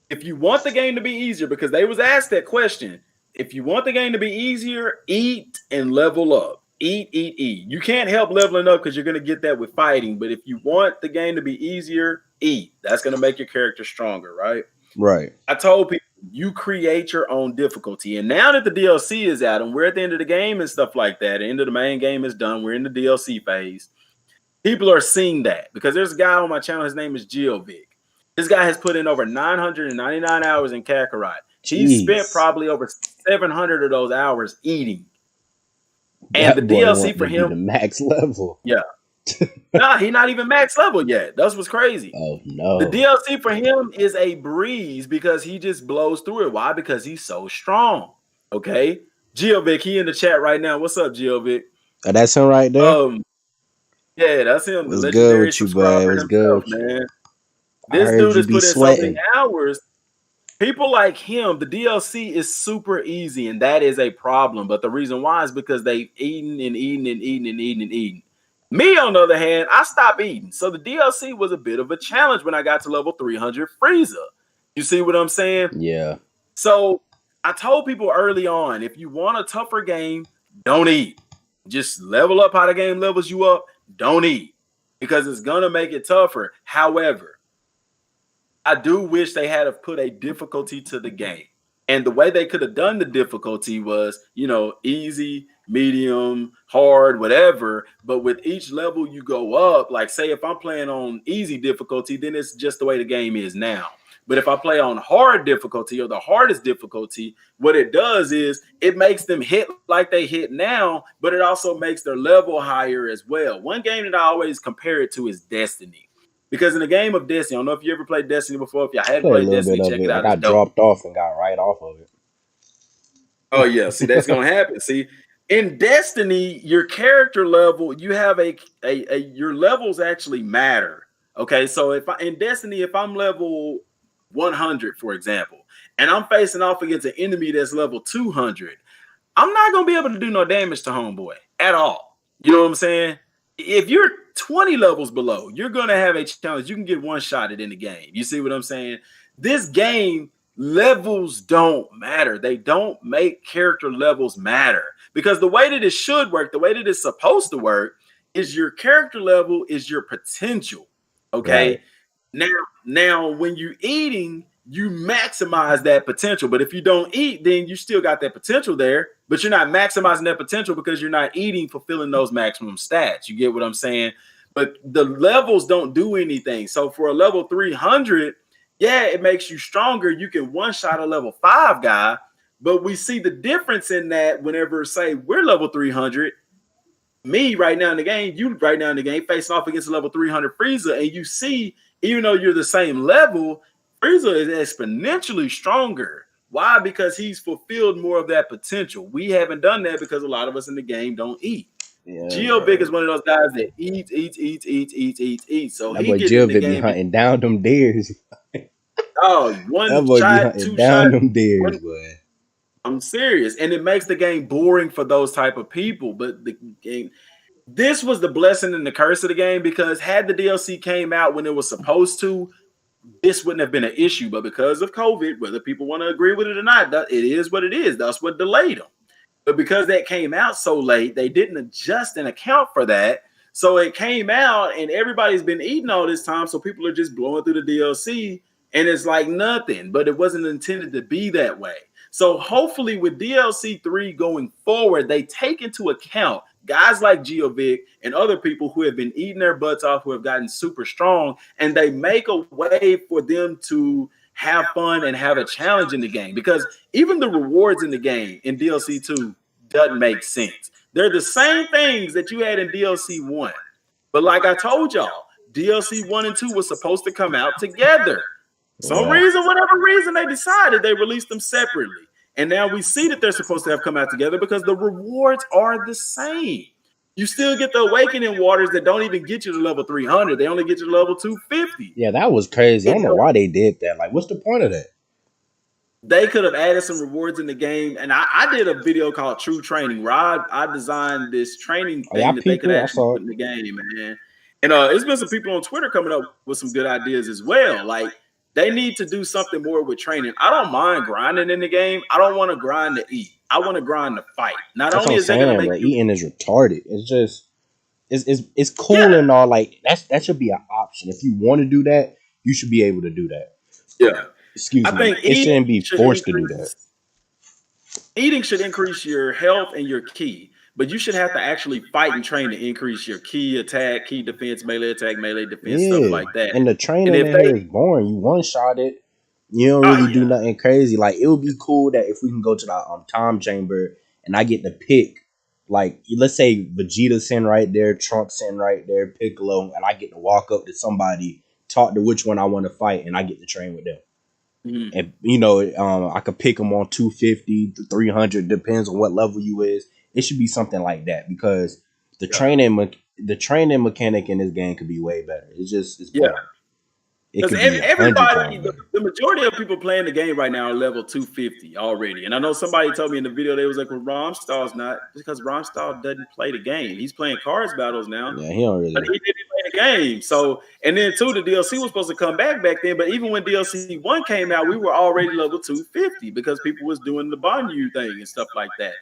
if you want the game to be easier, because they was asked that question, if you want the game to be easier, eat and level up. Eat. You can't help leveling up because you're going to get that with fighting. But if you want the game to be easier, eat. That's going to make your character stronger, right? Right. I told people, you create your own difficulty. And now that the DLC is out and we're at the end of the game and stuff like that, the end of the main game is done, we're in the DLC phase, people are seeing that, because there's a guy on my channel, his name is Geovic. This guy has put in over 999 hours in Kakarot. He's spent probably over 700 of those hours eating. And That the boy DLC want for to be him, the max level. yeah. Nah, he's not even max level yet. That's what's crazy. Oh no. The DLC for him is a breeze because he just blows through it. Why? Because he's so strong. Okay. Geovic, he in the chat right now. What's up, Geovic? Oh, that's him right there. Yeah, that's him, the What's good legendary with you, bud? subscriber What's good himself, with you? man. I This heard dude you has be put in so many sweating. hours. People like him, the DLC is super easy, and that is a problem. But the reason why is because they've eaten and eaten and eaten and eaten and eaten. Me, on the other hand, I stopped eating. So the DLC was a bit of a challenge when I got to level 300 Frieza. You see what I'm saying? Yeah. So I told people early on, if you want a tougher game, don't eat. Just level up how the game levels you up. Don't eat, because it's going to make it tougher. However, I do wish they had have put a difficulty to the game. And the way they could have done the difficulty was, easy, medium, hard, whatever. But with each level you go up, like say if I'm playing on easy difficulty, then it's just the way the game is now. But if I play on hard difficulty or the hardest difficulty, what it does is it makes them hit like they hit now, but it also makes their level higher as well. One game that I always compare it to is Destiny. Because in the game of Destiny, I don't know if you ever played Destiny before. If you I hadn't played a played little Destiny, bit of check it it. I out. It's got dope. dropped off and got right off of it. Oh yeah, see that's gonna happen. See, in Destiny, your character level, you have a your levels actually matter. Okay, so if in Destiny, if I'm level 100, for example, and I'm facing off against an enemy that's level 200, I'm not gonna be able to do no damage to homeboy at all. You know what I'm saying? If you're 20 levels below, you're gonna have a challenge. You can get one shot at in the game. You see what I'm saying? This game levels don't matter. They don't make character levels matter because the way that it should work, the way that it's supposed to work, is your character level is your potential. Right. Okay. Now, when you're eating, you maximize that potential. But if you don't eat, then you still got that potential there, but you're not maximizing that potential because you're not eating, fulfilling those maximum stats. You get what I'm saying? But the levels don't do anything. So for a level 300, yeah, it makes you stronger. You can one shot a level 5 guy, but we see the difference in that whenever, say, we're level 300. Me right now in the game, you right now in the game, facing off against a level 300 Frieza, and you see, even though you're the same level, Frieza is exponentially stronger. Why? Because he's fulfilled more of that potential. We haven't done that because a lot of us in the game don't eat. Yeah, Geobig is bro. one of those guys that eats. So That he boy get in the Jill be game and hunting down them deers. That one boy be shot, hunting two down shots. them deers, boy. I'm serious, and it makes the game boring for those type of people. But the game, this was the blessing and the curse of the game because had the DLC came out when it was supposed to, this wouldn't have been an issue. But because of COVID, whether people want to agree with it or not, it is what it is. That's what delayed them. But because that came out so late, they didn't adjust and account for that. So it came out and everybody's been eating all this time. So people are just blowing through the DLC and it's like nothing, but it wasn't intended to be that way. So hopefully with DLC 3 going forward, they take into account guys like Geovic and other people who have been eating their butts off, who have gotten super strong, and they make a way for them to have fun and have a challenge in the game. Because even the rewards in the game in DLC 2 doesn't make sense. They're the same things that you had in DLC 1. But like I told y'all, DLC 1 and 2 was supposed to come out together. Some Yeah. reason, whatever reason, they decided they released them separately. And now we see that they're supposed to have come out together because the rewards are the same. You still get the awakening waters that don't even get you to level 300. They only get you to level 250. Yeah, that was crazy. I don't know why they did that. Like, what's the point of that? They could have added some rewards in the game. And I did a video called True Training where I designed this training Oh, yeah, I thing that they peeped could it. I actually saw put it. in the game, man. And it's been some people on Twitter coming up with some good ideas as well. Like they need to do something more with training. I don't mind grinding in the game. I don't want to grind to eat. I want to grind to fight. Not That's what only I'm is that going to saying, make bro. you, Eating is retarded. It's just it's yeah, cool and all. Like that should be an option. If you want to do that, you should be able to do that. yeah. Excuse I me. think It shouldn't be forced to do that. eating should increase your health and your key, but you should have to actually fight and train to increase your key attack, key defense, melee attack, melee defense, stuff Yeah. like that. And the And training if in they, here is boring. You one shot it. You don't oh really do yeah, nothing crazy. Like it would be cool that if we can go to the time chamber and I get to pick, like let's say Vegeta sitting right there, Trunks sitting right there, Piccolo, and I get to walk up to somebody, talk to which one I want to fight, and I get to train with them. mhm, And I could pick them on 250 to 300, depends on what level you is. It should be something like that because the yeah, training mechanic in this game could be way better. It's yeah. boring. It Because could be 100 everybody, times better. the majority of people playing the game right now are level 250 already. And I know somebody told me in the video they was like, "Well, Romstall's not because Romstall doesn't play the game. He's playing cards battles now." Yeah, he don't But really. he didn't play the game. So, and then too, the DLC was supposed to come back then. But even when DLC 1 came out, we were already level 250 because people was doing the Banyu thing and stuff like that.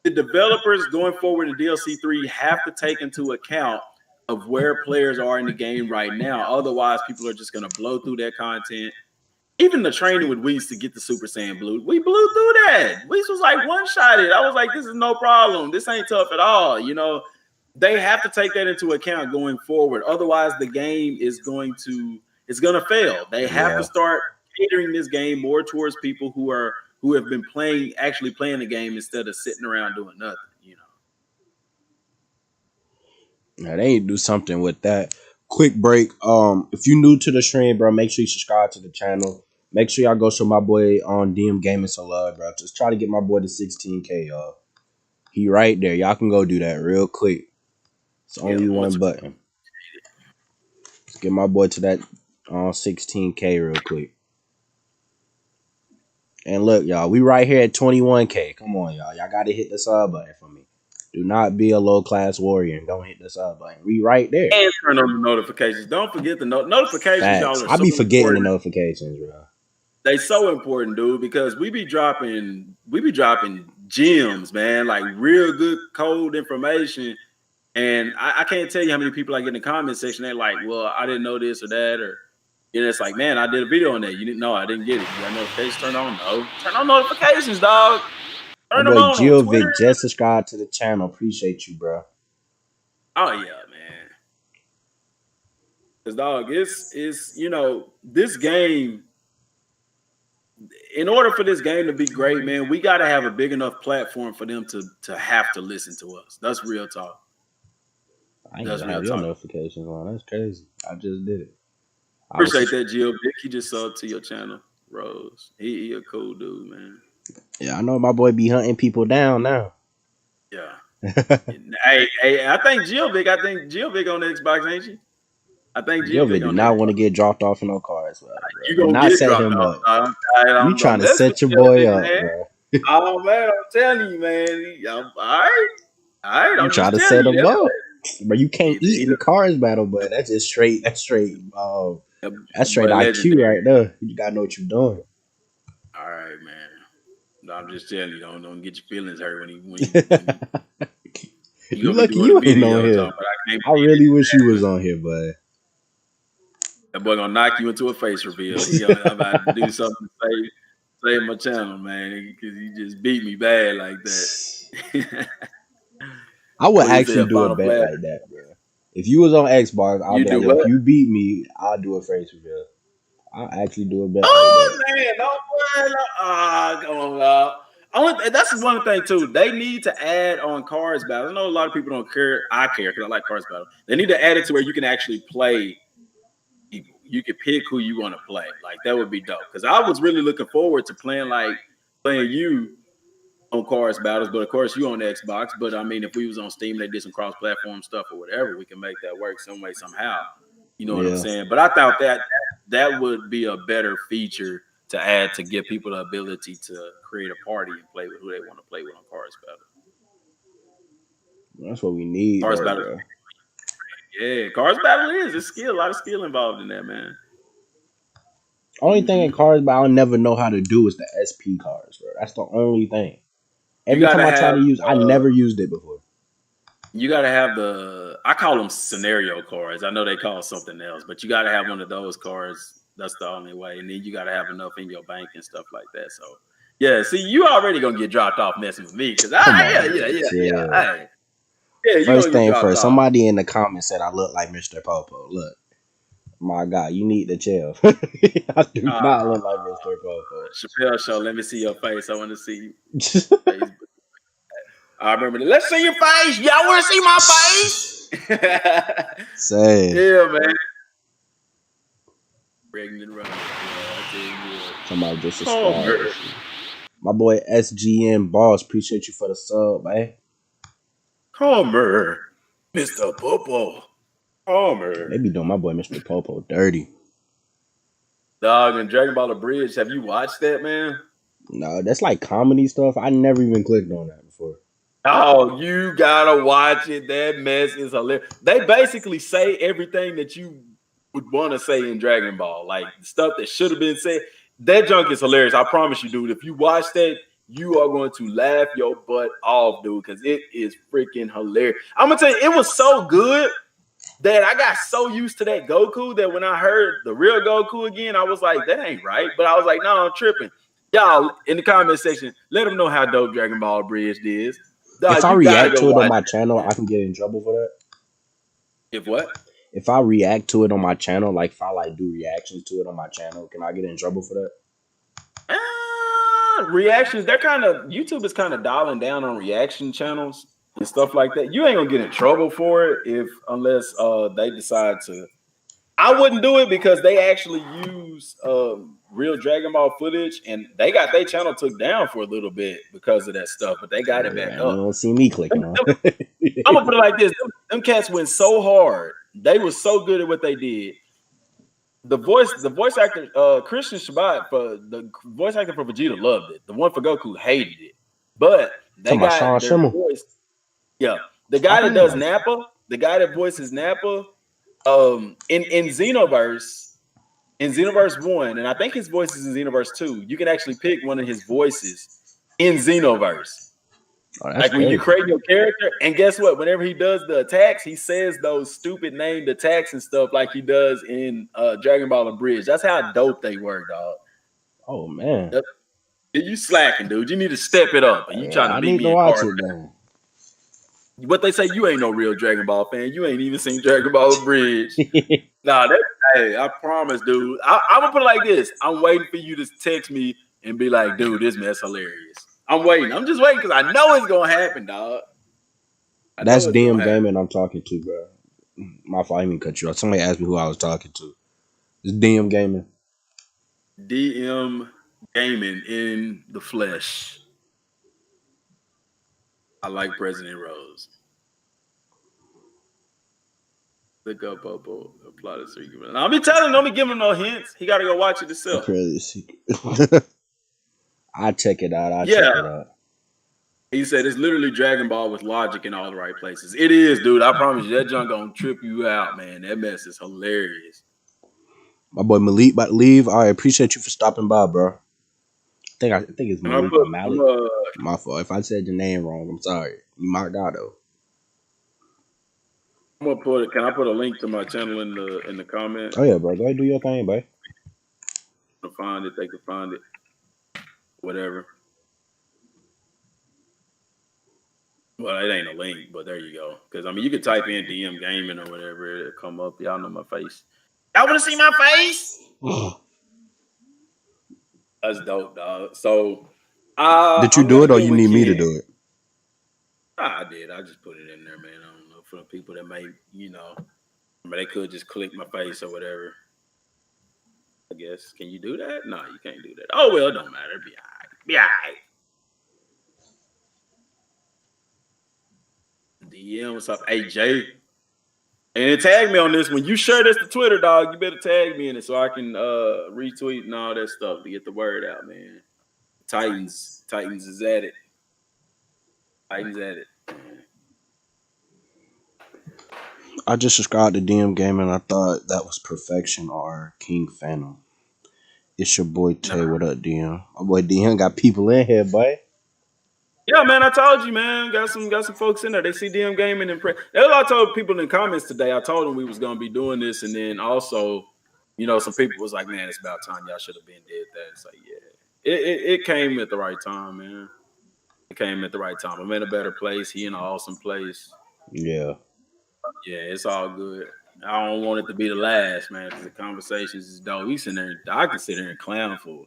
The developers going forward in DLC 3 have to take into account of where players are in the game right now. Otherwise, people are just going to blow through that content. Even the training with Whis to get the Super Saiyan Blue, we blew through that. Whis was like one-shotted. I was like, this is no problem. This ain't tough at all. You know, they have to take that into account going forward. Otherwise, the game is going to fail. They have to Yeah. start catering this game more towards people who have been actually playing the game instead of sitting around doing nothing. Now, they need to do something with that. Quick break. If you new to the stream, bro, make sure you subscribe to the channel. Make sure y'all go show my boy on Dmgaming some love, bro. Just try to get my boy to 16K, y'all. He right there. Y'all can go do that real quick. It's only one button. Let's get my boy to that 16K real quick. And look, y'all, we right here at 21K. Come on, y'all. Y'all got to hit the sub button for me. Do not be a low-class warrior and don't hit the sub button. We right there. And turn on the notifications. Don't forget the notifications, Facts. y'all. I be forgetting the notifications, bro. They so important, dude, because we be dropping gems, man, like real good cold information. And I can't tell you how many people I get in the comment section. They're like, well, I didn't know this or that, or it's like, man, I did a video on that. You didn't know, I didn't get it. You got notifications turned on? No. Turn on notifications, dog. Turn them on Twitter. Just subscribe to the channel. Appreciate you, bro. Oh yeah, man. Because dog, it's this game. In order for this game to be great, man, we got to have a big enough platform for them to have to listen to us. That's real talk. I ain't gonna have your notifications on. That's crazy. I just did it. Appreciate that, Jill. He just subbed to your channel, Rose. He a cool dude, man. Yeah, I know my boy be hunting people down now. Yeah. hey, I think Jill Vic on the Xbox, ain't she? I think Jill Vic do not want to get dropped off in no cars, bro. You gonna not set him up. You trying to set your boy up, bro. Oh man, I'm telling you, man. All right. I'm trying to set him up. But you can't eat in the cars battle, but that's just straight. That's straight. That's straight IQ right there. You gotta know what you're doing. All right, man. No, I'm just telling you, don't get your feelings hurt when you lucky you ain't on here. I really wish you was on here, but that boy gonna knock you into a face reveal. I'm about to do something to save my channel, man, because he just beat me bad like that. I would actually do a bet like that, bro. If you was on Xbox, I'll be like, if you beat me, I'll do a face reveal. I'll actually do a bet like that. Man, come on, dog. That's one thing too. They need to add on Cards Battle. I know a lot of people don't care. I care because I like Cards Battle. They need to add it to where you can actually play people. You can pick who you want to play. Like that would be dope. Because I was really looking forward to playing you on Cards Battles, but of course you on the Xbox. But I mean, if we was on Steam, they did some cross-platform stuff or whatever, we can make that work some way somehow. You know what I'm saying? But I thought that would be a better feature to add to give people the ability to create a party and play with who they want to play with on Cards Battle. That's what we need. Cards Battle. Bro. Yeah, Cards Battle is a lot of skill involved in that, man. Only thing in Cards Battle I never know how to do is the SP cards, bro. That's the only thing. Every time I try to use, I never used it before. You got to have I call them scenario cards. I know they call something else, but you got to have one of those cards. That's the only way. And then you got to have enough in your bank and stuff like that. So, yeah, see, you already going to get dropped off messing with me. Because, yeah. First thing first, somebody in the comments said I look like Mr. Popo. Look, my God, you need to chill. I do not look like Mr. Popo. Chappelle Show, let me see your face. I want to see you. I remember let's see your face. Y'all want to see my face? Say. Yeah, man. Pregnant running. I tell you what. Somebody just subscribed. My boy SGN Boss, appreciate you for the sub, man. Comer. Mr. Popo. Comer. They be doing my boy Mr. Popo dirty. Dog, and Dragon Ball The Bridge, have you watched that, man? No, that's like comedy stuff. I never even clicked on that before. Oh, you gotta watch it. That mess is hilarious. They basically say everything that you would want to say in Dragon Ball, like stuff that should have been said. That junk is hilarious. I promise you, dude. If you watch that, you are going to laugh your butt off, dude, because it is freaking hilarious. I'm gonna tell you, it was so good that I got so used to that Goku that when I heard the real Goku again, I was like, that ain't right. But I was like, no, I'm tripping. Y'all in the comment section, let them know how dope Dragon Ball Bridge is. If I react to it on my channel, I can get in trouble for that. If what? if I react to it on my channel, like if I like do reactions to it on my channel, can I get in trouble for that? Reactions, they're kind of YouTube is kind of dialing down on reaction channels and stuff like that. You ain't gonna get in trouble for it unless they decide to. I wouldn't do it because they actually use real Dragon Ball footage, and they got their channel took down for a little bit because of that stuff, but they got it back Man, you up. don't see me clicking on. I'm gonna put it like this: them cats went so hard. They were so good at what they did. The voice actor, Christian Shabbat, for the voice actor for Vegeta loved it. The one for Goku hated it, but they Talking about Sean got their Schimmel. voice. Yeah, the guy I that heard does like Nappa, the guy that voices Nappa, in Xenoverse 1, and I think his voice is in Xenoverse 2. You can actually pick one of his voices in Xenoverse. oh, that's Like when you crazy. create your character, and guess what? Whenever he does the attacks, he says those stupid named attacks and stuff like he does in Dragon Ball Abridged. That's how dope they were, dog. Oh man. Yep. You slacking, dude. You need to step it up. And you Yeah, trying to I beat need to me in watch cards. it then. What they say, you ain't no real Dragon Ball fan. You ain't even seen Dragon Ball Abridged. Nah, hey, I promise, dude. I'm gonna put it like this. I'm waiting for you to text me and be like, dude, this mess hilarious. I'm waiting. I'm just waiting because I know it's gonna happen, dog. I know That's it's gonna happen. Dmgaming I'm talking to, bro. My fault, I didn't mean cut you off. Somebody asked me who I was talking to. It's Dmgaming. DM Gaming in the flesh. I like President Rose. Look up Popo. Apply the secret. I'll be telling him, don't be giving him no hints. He got to go watch it himself. I check it out. Yeah. Check it out. He said it's literally Dragon Ball with logic in all the right places. It is, dude. I promise you, that junk gonna trip you out, man. That mess is hilarious. My boy Malik about to leave. All right, appreciate you for stopping by, bro. I think it's Malik or Malik. My fault. If I said your name wrong, I'm sorry. You marked out though. I'm gonna put it. Can I put a link to my channel in the comments? Oh yeah, bro. Go ahead and do your thing, boy. To find it, they can find it. Whatever. Well, it ain't a link, but there you go. Because I mean, you could type in DM Gaming or whatever, it'll come up. Y'all know my face. Y'all want to see my face? That's dope, dog. So, did you do it or you need me to do it? I did. I just put it in there, man. I don't know, for the people that may, but they could just click my face or whatever. I guess. Can you do that? No, you can't do that. Oh well, it don't matter. Be all right. Be all right. DM, what's up? Hey, Jay. And tag me on this. When you share this to Twitter, dog, you better tag me in it so I can retweet and all that stuff to get the word out, man. Titans is at it. Titans at it. I just subscribed to Dmgaming and I thought that was perfection or King Phantom. It's your boy Tay. What up, DM? My boy DM got people in here, boy. Yeah, man, I told you, man. Got some folks in there. They see DM Gaming and that's what I told people in the comments today. I told them we was gonna be doing this, and then also, some people was like, "Man, it's about time. Y'all should have been did that." It's like, yeah, it came at the right time, man. It came at the right time. I'm in a better place. He in an awesome place. Yeah, it's all good. I don't want it to be the last, man, because the conversations is dope. We sitting there, I can sit here and clown for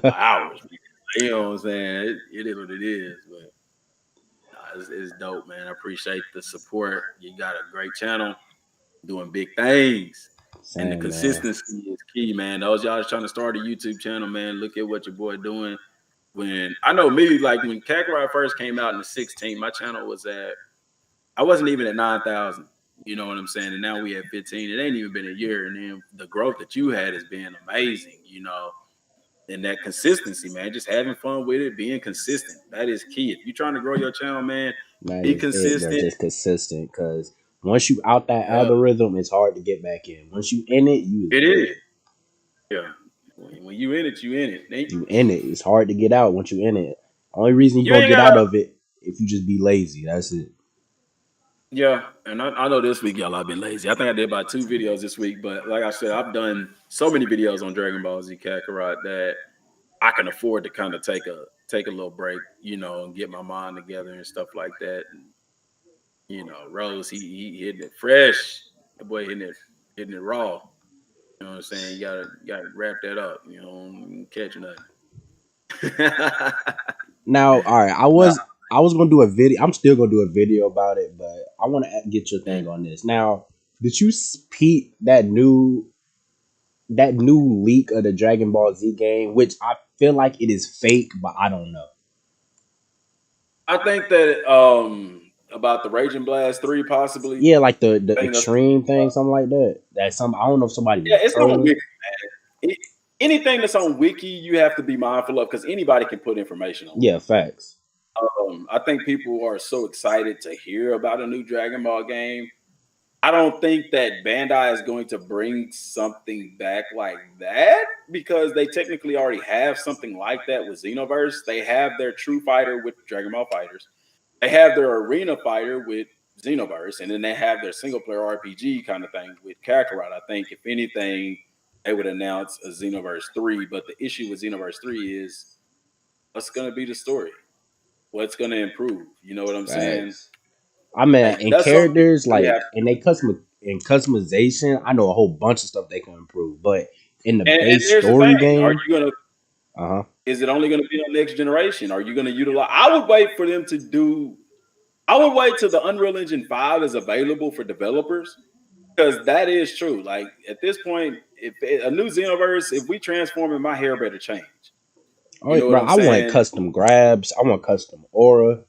hours. You know what I'm saying? It is what it is, but it's dope, man. I appreciate the support. You got a great channel, doing big things. Same, and the consistency is key, man. Those y'all trying to start a YouTube channel, man, look at what your boy doing. When I know me, like when Kakarot first came out in the 16, my channel was I wasn't even at 9,000. You know what I'm saying? And now we at 15. It ain't even been a year. And then the growth that you had has been amazing, and that consistency, man, just having fun with it, being consistent. That is key. If you're trying to grow your channel, man, be consistent. Just consistent, because once you out that algorithm, it's hard to get back in. Once you in it, it is. Yeah. When you in it, you in it. You in it. It's hard to get out once you in it. Only reason you gonna get out of it if you just be lazy. That's it. Yeah, and I know this week, y'all, I've been lazy. I think I did about 2 videos this week, but like I said, I've done so many videos on Dragon Ball Z Kakarot that I can afford to kind of take a little break, and get my mind together and stuff like that. And, Rose, he hitting it fresh. The boy hitting it raw. You know what I'm saying? You gotta wrap that up. You know, catch nothing. Now, all right, No. I was gonna do a video. I'm still gonna do a video about it, but I want to get your thing on this. Now, did you peep that new leak of the Dragon Ball Z game, which I feel like it is fake, but I don't know. I think that about the Raging Blast 3 possibly. Yeah, like the I think that's extreme thing, something like that. That some I don't know if somebody yeah, was it's on trolling. Wiki, man. Anything that's on Wiki, you have to be mindful of because anybody can put information on Wiki. Yeah, facts. I think people are so excited to hear about a new Dragon Ball game. I don't think that Bandai is going to bring something back like that because they technically already have something like that with Xenoverse. They have their True Fighter with Dragon Ball Fighters. They have their Arena Fighter with Xenoverse, and then they have their single player RPG kind of thing with Kakarot. I think if anything, they would announce a Xenoverse 3. But the issue with Xenoverse 3 is what's going to be the story? What's going to improve? You know what I'm saying? Facts. I mean, Like in that's something you characters, really like have. in customization, I know a whole bunch of stuff they can improve. But in the And base here's the story thing: Are game, you gonna? uh huh. Is it only going to be on next generation? Are you going to utilize? I would wait for them to do. I would wait till the Unreal Engine 5 is available for developers because that is true. Like at this point, if a new Xenoverse, if we transform it, my hair better change. You Oh, know what bro, I'm I want saying? custom grabs. I want custom aura.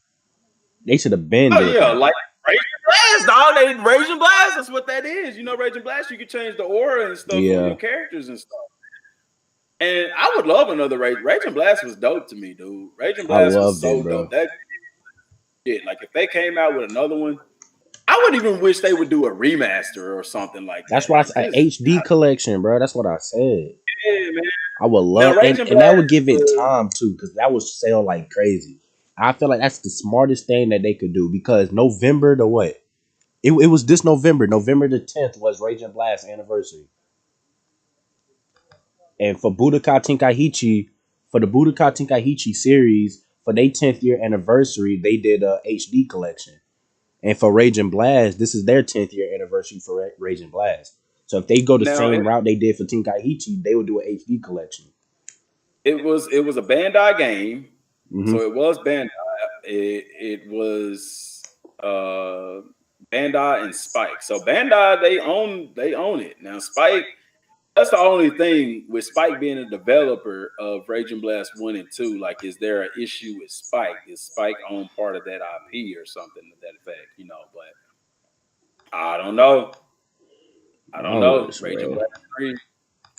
They should have been Oh did yeah, that. like Raging Blast, dog. They Raging Blast. That's what that is. You know, Raging Blast. You can change the aura and stuff on your Yeah, characters and stuff. And I would love another Raging Blast was dope to me, dude. Raging I Blast was loved it, so dope. bro. That shit. Like if they came out with another one, I would even wish they would do a remaster or something like That's that. what I Like said. just HD collection, bro. That's what I said. yeah, man. I would Now love, Raging and that would Blast give it was time too, because that would sell like crazy. I feel like that's the smartest thing that they could do because November the what? It was this November. November the 10th was Raging Blast anniversary. And for for the Budokai Tenkaichi series, for their 10th year anniversary, they did a HD collection. And for Raging Blast, this is their 10th year anniversary for Raging Blast. So if they go the now same route they did for Tenkaichi, they would do an HD collection. it was a Bandai game, Hmm. so it was Bandai. It was Bandai and Spike. So Bandai they own it now. Spike. That's the only thing with Spike being a developer of Raging Blast 1 and 2. Like, is there an issue with Spike? Is Spike on part of that IP or something to that effect? You know, but I don't know. I I don't don't really know. Raging swear. Blast 3.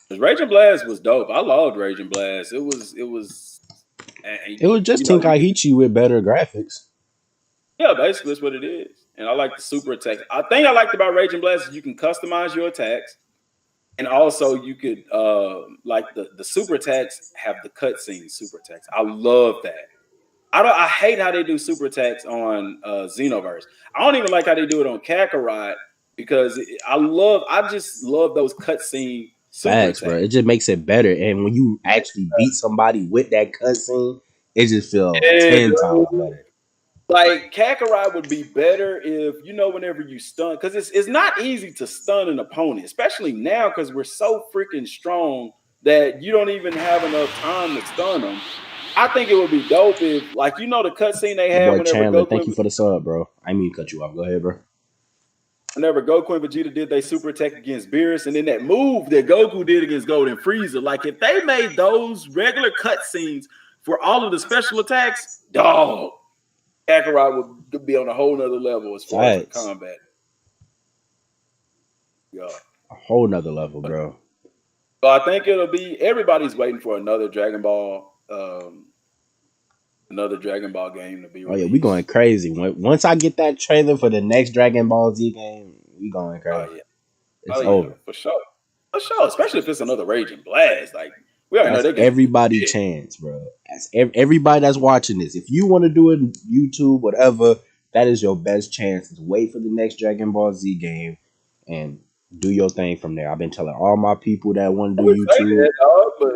Because Raging Blast was dope. I loved Raging Blast. It was It was just you could Tenkaichi with better graphics. yeah, basically that's what it is. And I like the super attacks. I think I liked about Raging Blast is you can customize your attacks. And also you could like the super attacks have the cutscene super attacks. I love that. I hate how they do super attacks on Xenoverse. I don't even like how they do it on Kakarot because I just love those cutscene super Facts, bro. attacks. It just makes it better. And when you actually beat somebody with that cutscene, it just feel Yeah, 10 times dude. better. Like Kakarot would be better if whenever you stun, because it's not easy to stun an opponent, especially now because we're so freaking strong that you don't even have enough time to stun them. I think it would be dope if, like, the cutscene they My had boy whenever Chandler, Goku thank and you for the sub, bro. I didn't mean to cut you off. Go ahead, bro. Vegeta did they super attack against Beerus, and then that move that Goku did against Golden Frieza. Like, if they made those regular cutscenes for all of the special attacks, dog, Kakarot would be on a whole nother level as far as the Facts. combat. Yeah. A whole nother level, bro. So I think it'll be everybody's waiting for another Dragon Ball game to be Oh yeah, we going released. crazy. Once I get that trailer for the next Dragon Ball Z game, we going Oh crazy. yeah, It's oh yeah, over. for sure. Especially if it's another Raging Blast. Like we already know That's they're gonna be everybody big. chance, bro. That's everybody that's watching this. If you want to do it YouTube, whatever, that is your best chance. Is wait for the next Dragon Ball Z game and do your thing from there. I've been telling all my people that want I to would do say YouTube. that, dog, but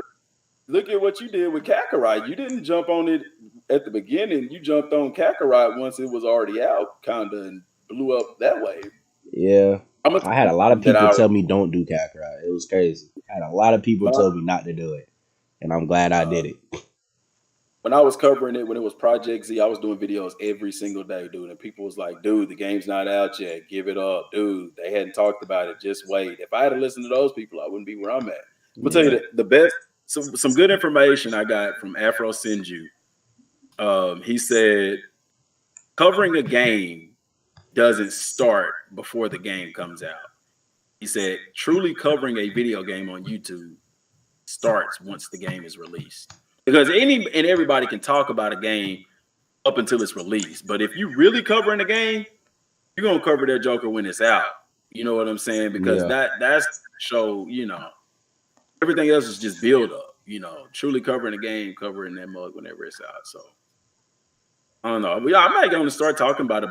look at what you did with Kakarot. You didn't jump on it at the beginning. You jumped on Kakarot once it was already out, kinda, and blew up that way. Yeah. I'm gonna I tell had you a lot of something that people I tell me don't do Kakarot. It was crazy. I had a lot of people my, tell me not to do it, and I'm glad I uh, did it. when I was covering it when it was Project Z. I was doing videos every single day, dude. And people was like, "Dude, the game's not out yet. Give it up, dude. They hadn't talked about it. Just wait." If I had to listen to those people, I wouldn't be where I'm at. I'm gonna tell you Yeah, the best. Some good information I got from Afro Sinju. He said covering a game doesn't start before the game comes out. He said truly covering a video game on YouTube starts once the game is released. Because any and everybody can talk about a game up until it's released. But if you really covering the game, you're gonna cover that Joker when it's out. You know what I'm saying? Because yeah. that's show, everything else is just build up, truly covering the game, covering that mug whenever it's out. So I don't know. I might going to start talking about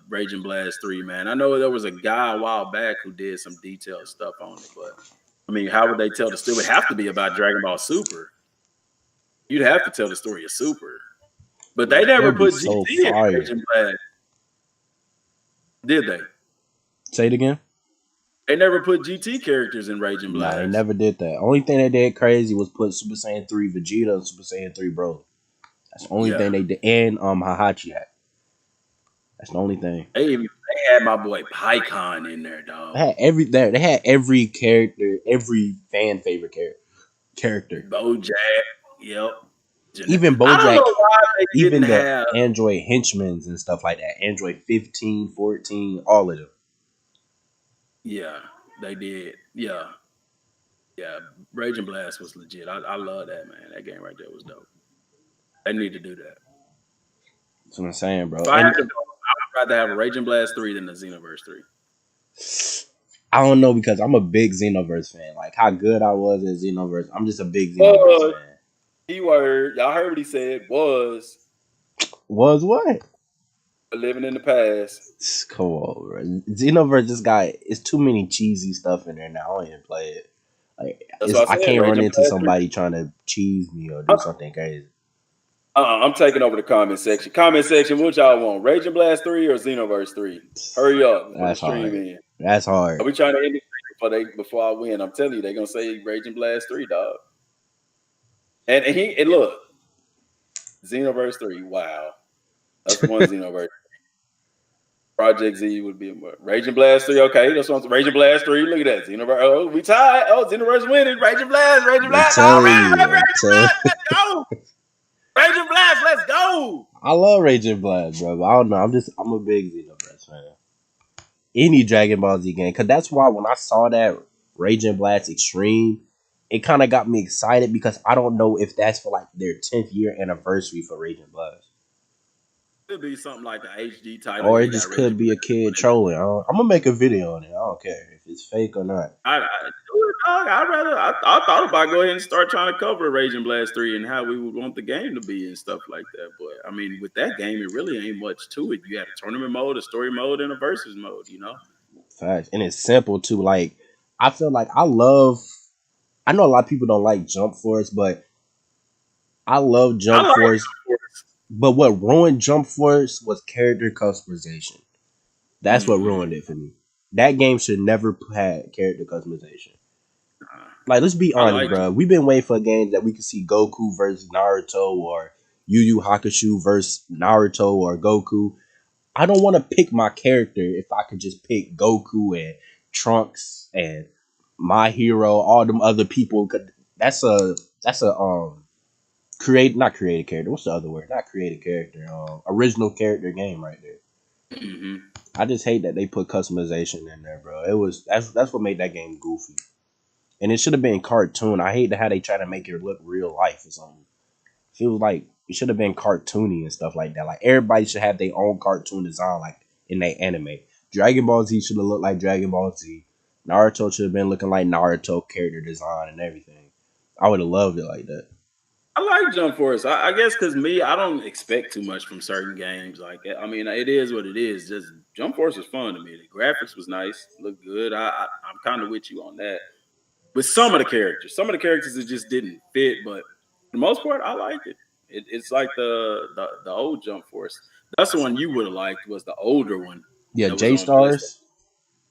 Raging Blast 3, man. I know there was a guy a while back who did some detailed stuff on it, but I mean, how would they tell the story? It would have to be about Dragon Ball Super. You'd have to tell the story of Super. But they It never would be put so GT in fire. Raging Blast, did they? Say it again. They never put GT characters in Raging Nah, they Blast. never did that. Only thing they did crazy was put Super Saiyan 3 Vegeta and Super Saiyan 3 Bro. That's the only Yeah. thing they did. And Hahachi hat. That's the only thing. They had my boy PyCon in there, They dog. had every character, every fan favorite character. Bojack, yep. Even I don't BoJack, know why they didn't even the have. Android henchmen's and stuff like that. Android 15, 14, all of them. Yeah, they did. Yeah. Yeah, Raging Blast was legit. I love that, man. That game right there was dope. They need to do that. That's what I'm saying, bro. If I had And to go, I would rather have a Raging Blast 3 than the Xenoverse 3. I don't know because I'm a big Xenoverse fan. Like how good I was at Xenoverse. I'm just a big Xenoverse Was fan. keyword, y'all heard what he said, was Was what? living in the past. Come on, bro. Xenoverse just got it's too many cheesy stuff in there now. I don't even play it. Like That's what I I said, can't run Raging into Blast 3. somebody trying to cheese me or do something crazy. I'm taking over the comment section. Comment section, what y'all want? Raging Blast 3 or Xenoverse 3? Hurry up before the That's stream hard. ends. That's hard. Are we trying to end it before I win? I'm telling you, they're gonna say Raging Blast 3, dog. And look, Xenoverse 3, wow. That's one Xenoverse. Project Z would be Raging Blast 3. Okay, that's one. Raging Blast 3. Look at that. Xenoverse. Oh, we tied. Oh, Xenoverse winning. Raging Blast. Raging Blast. Oh, man. Raging Blast. Let's go. Raging Blast. Let's go. I love Raging Blast, bro. But I don't know. I'm a big Xenoverse fan. Any Dragon Ball Z game, because that's why when I saw that Raging Blast Extreme, it kind of got me excited because I don't know if that's for like their 10th year anniversary for Raging Blast. Could be something like an HD title Or where it you got just could Raging be a Blast. kid trolling. I'm gonna make a video on it. I don't care if it's fake or not. I thought about going ahead and start trying to cover Raging Blast 3 and how we would want the game to be and stuff like that. But I mean, with that game, it really ain't much to it. You got a tournament mode, a story mode, and a versus mode, Facts. And it's simple too. Like I feel like I know a lot of people don't like Jump Force, but I love I Jump like Force. But what ruined Jump Force was character customization. That's what ruined it for me. That game should never had character customization. Like, let's be I honest, like bro. We've been waiting for a game that we could see Goku versus Naruto or Yu Yu Hakusho versus Naruto or Goku. I don't want to pick my character if I could just pick Goku and Trunks and My Hero, all them other people. That's a not created character. What's the other word? Not created character. Original character game right there. I just hate that they put customization in there, bro. That's what made that game goofy. And it should have been cartoon. I hate how they try to make it look real life or something. Feels like it should have been cartoony and stuff like that. Like everybody should have their own cartoon design, like in their anime. Dragon Ball Z should have looked like Dragon Ball Z. Naruto should have been looking like Naruto character design and everything. I would have loved it like that. I like Jump Force. I guess because I don't expect too much from certain games. Like, I mean, it is what it is. Just Jump Force was fun to me. The graphics was nice, looked good. I'm kind of with you on that. With some of the characters it just didn't fit. But for the most part, I liked it. It's like the old Jump Force. That's the one you would have liked. Was the older one Yeah, that was J on PlayStation. Stars.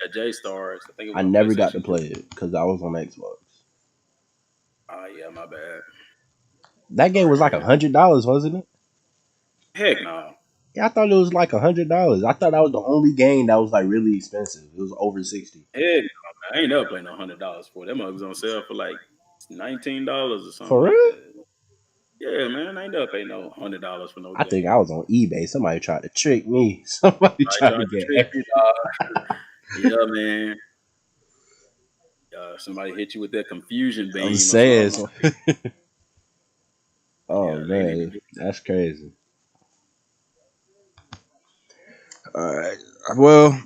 Yeah, J Stars. I think it I was on never got to PlayStation 2. play it because I was on Xbox. Oh yeah, my bad. That game was Sorry to like hear. $100, wasn't it? Heck no. Yeah, I thought it was like $100. I thought that was the only game that was like really expensive. It was over 60. Heck no, man. I ain't never played no $100 for it. That mug was on sale for like $19 or something For like real? that. Yeah, man. I ain't never paid no $100 for no I think game. I was on eBay. Somebody tried to trick me. Somebody I tried tried to to get trick you, dog. Yeah, man. Somebody hit you with that confusion I'm beam or saying. something. So, oh Yeah, they need to man, do. that's crazy. All right. Well,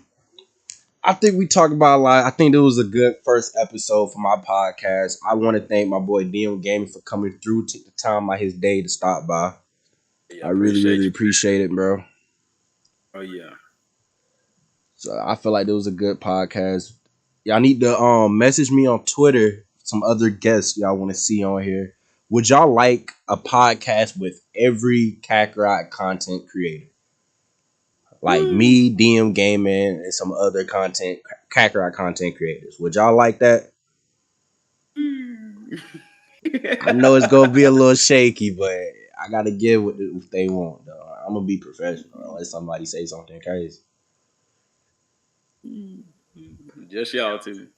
I think we talked about a lot. I think it was a good first episode for my podcast. I want to thank my boy Dmgaming for coming through, took the time out his day to stop by. Yeah, I really, appreciate really you. appreciate it, bro. Oh yeah. So I feel like it was a good podcast. Y'all need to message me on Twitter some other guests y'all want to see on here. Would y'all like a podcast with every Kakarot content creator? Like Woo. me, DM Gaming, and some other content Kakarot content creators. Would y'all like that? I know it's gonna be a little shaky, but I gotta give what they want though. I'm gonna be professional unless somebody say something crazy. Just y'all two.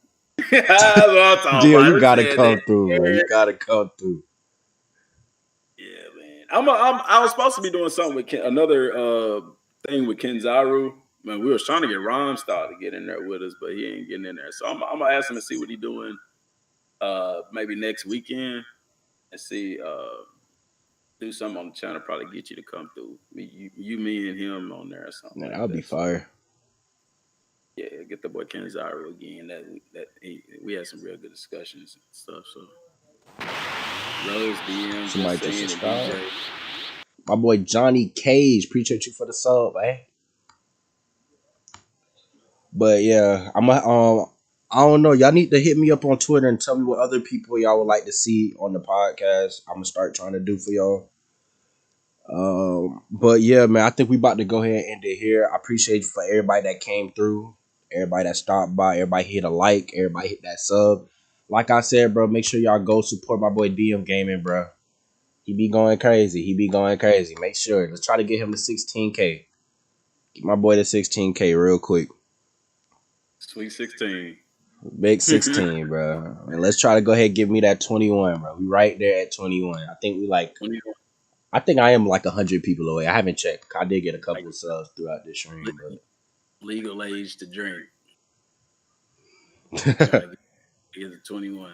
That's what I'm talking Jill, about. you Who gotta said that? come through, bro. You gotta come through. Yeah, man. I was supposed to be doing something with another thing with Kenzaru. Man, we was trying to get Rhymestar to get in there with us, but he ain't getting in there. So I'm gonna ask him to see what he doing maybe next weekend and see do something on the channel, probably get you to come through. Me and him on there or something Man, like that'll be that. So fire. yeah, get the boy Kenzaru again. We had some real good discussions and stuff. So Rose DM just Somebody just saying and subscribe. DJ. My boy Johnny Cage, appreciate you for the sub, man. But yeah, I don't know. Y'all need to hit me up on Twitter and tell me what other people y'all would like to see on the podcast. I'm gonna start trying to do for y'all. But yeah, man, I think we about to go ahead and end it here. I appreciate for everybody that came through, everybody that stopped by, everybody hit a like, everybody hit that sub. Like I said, bro, make sure y'all go support my boy DM Gaming, bro. He be going crazy. He be going crazy. Make sure. Let's try to get him to 16K. Get my boy to 16K real quick. Sweet 16. Big 16, bro. And let's try to go ahead and give me that 21, bro. We right there at 21. I think we like I think I am like 100 people away. I haven't checked. I did get a Like couple of subs throughout this stream, legal age to drink. but Trying to get to 21.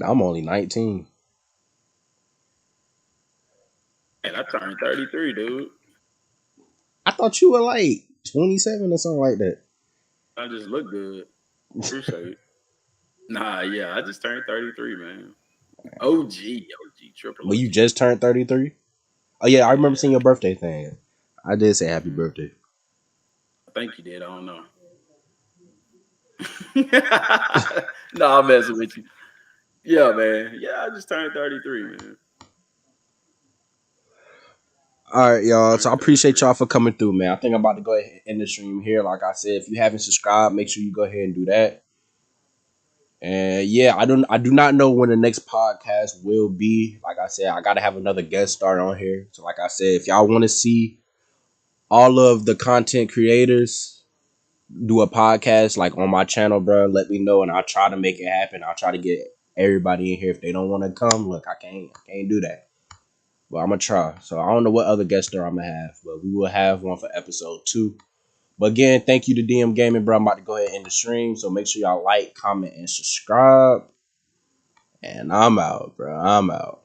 I'm only 19. And I turned 33, dude. I thought you were like 27 or something like that. I just look good. Appreciate it. Nah, yeah, I just turned 33, man. OG, triple Well, you OG. just turned 33? Oh, yeah, I remember seeing Yeah, your birthday thing. I did say happy mm-hmm. birthday. I think you did. I don't know. No, I'm messing with you. Yeah, man. Yeah, I just turned 33, man. All right, y'all. So Turned I appreciate 33. y'all for coming through, man. I think I'm about to go ahead and end the stream here. Like I said, if you haven't subscribed, make sure you go ahead and do that. And yeah, I do not know when the next podcast will be. Like I said, I gotta have another guest star on here. So like I said, if y'all want to see all of the content creators do a podcast like on my channel, bro, let me know and I'll try to make it happen. I'll try to get everybody in here. If they don't want to come, look, I can't do that. But I'm gonna try. So I don't know what other guest star I'm gonna have, but we will have one for episode 2. But again, thank you to DM Gaming, bro. I'm about to go ahead and end the stream. So make sure y'all like, comment, and subscribe. And I'm out, bro. I'm out.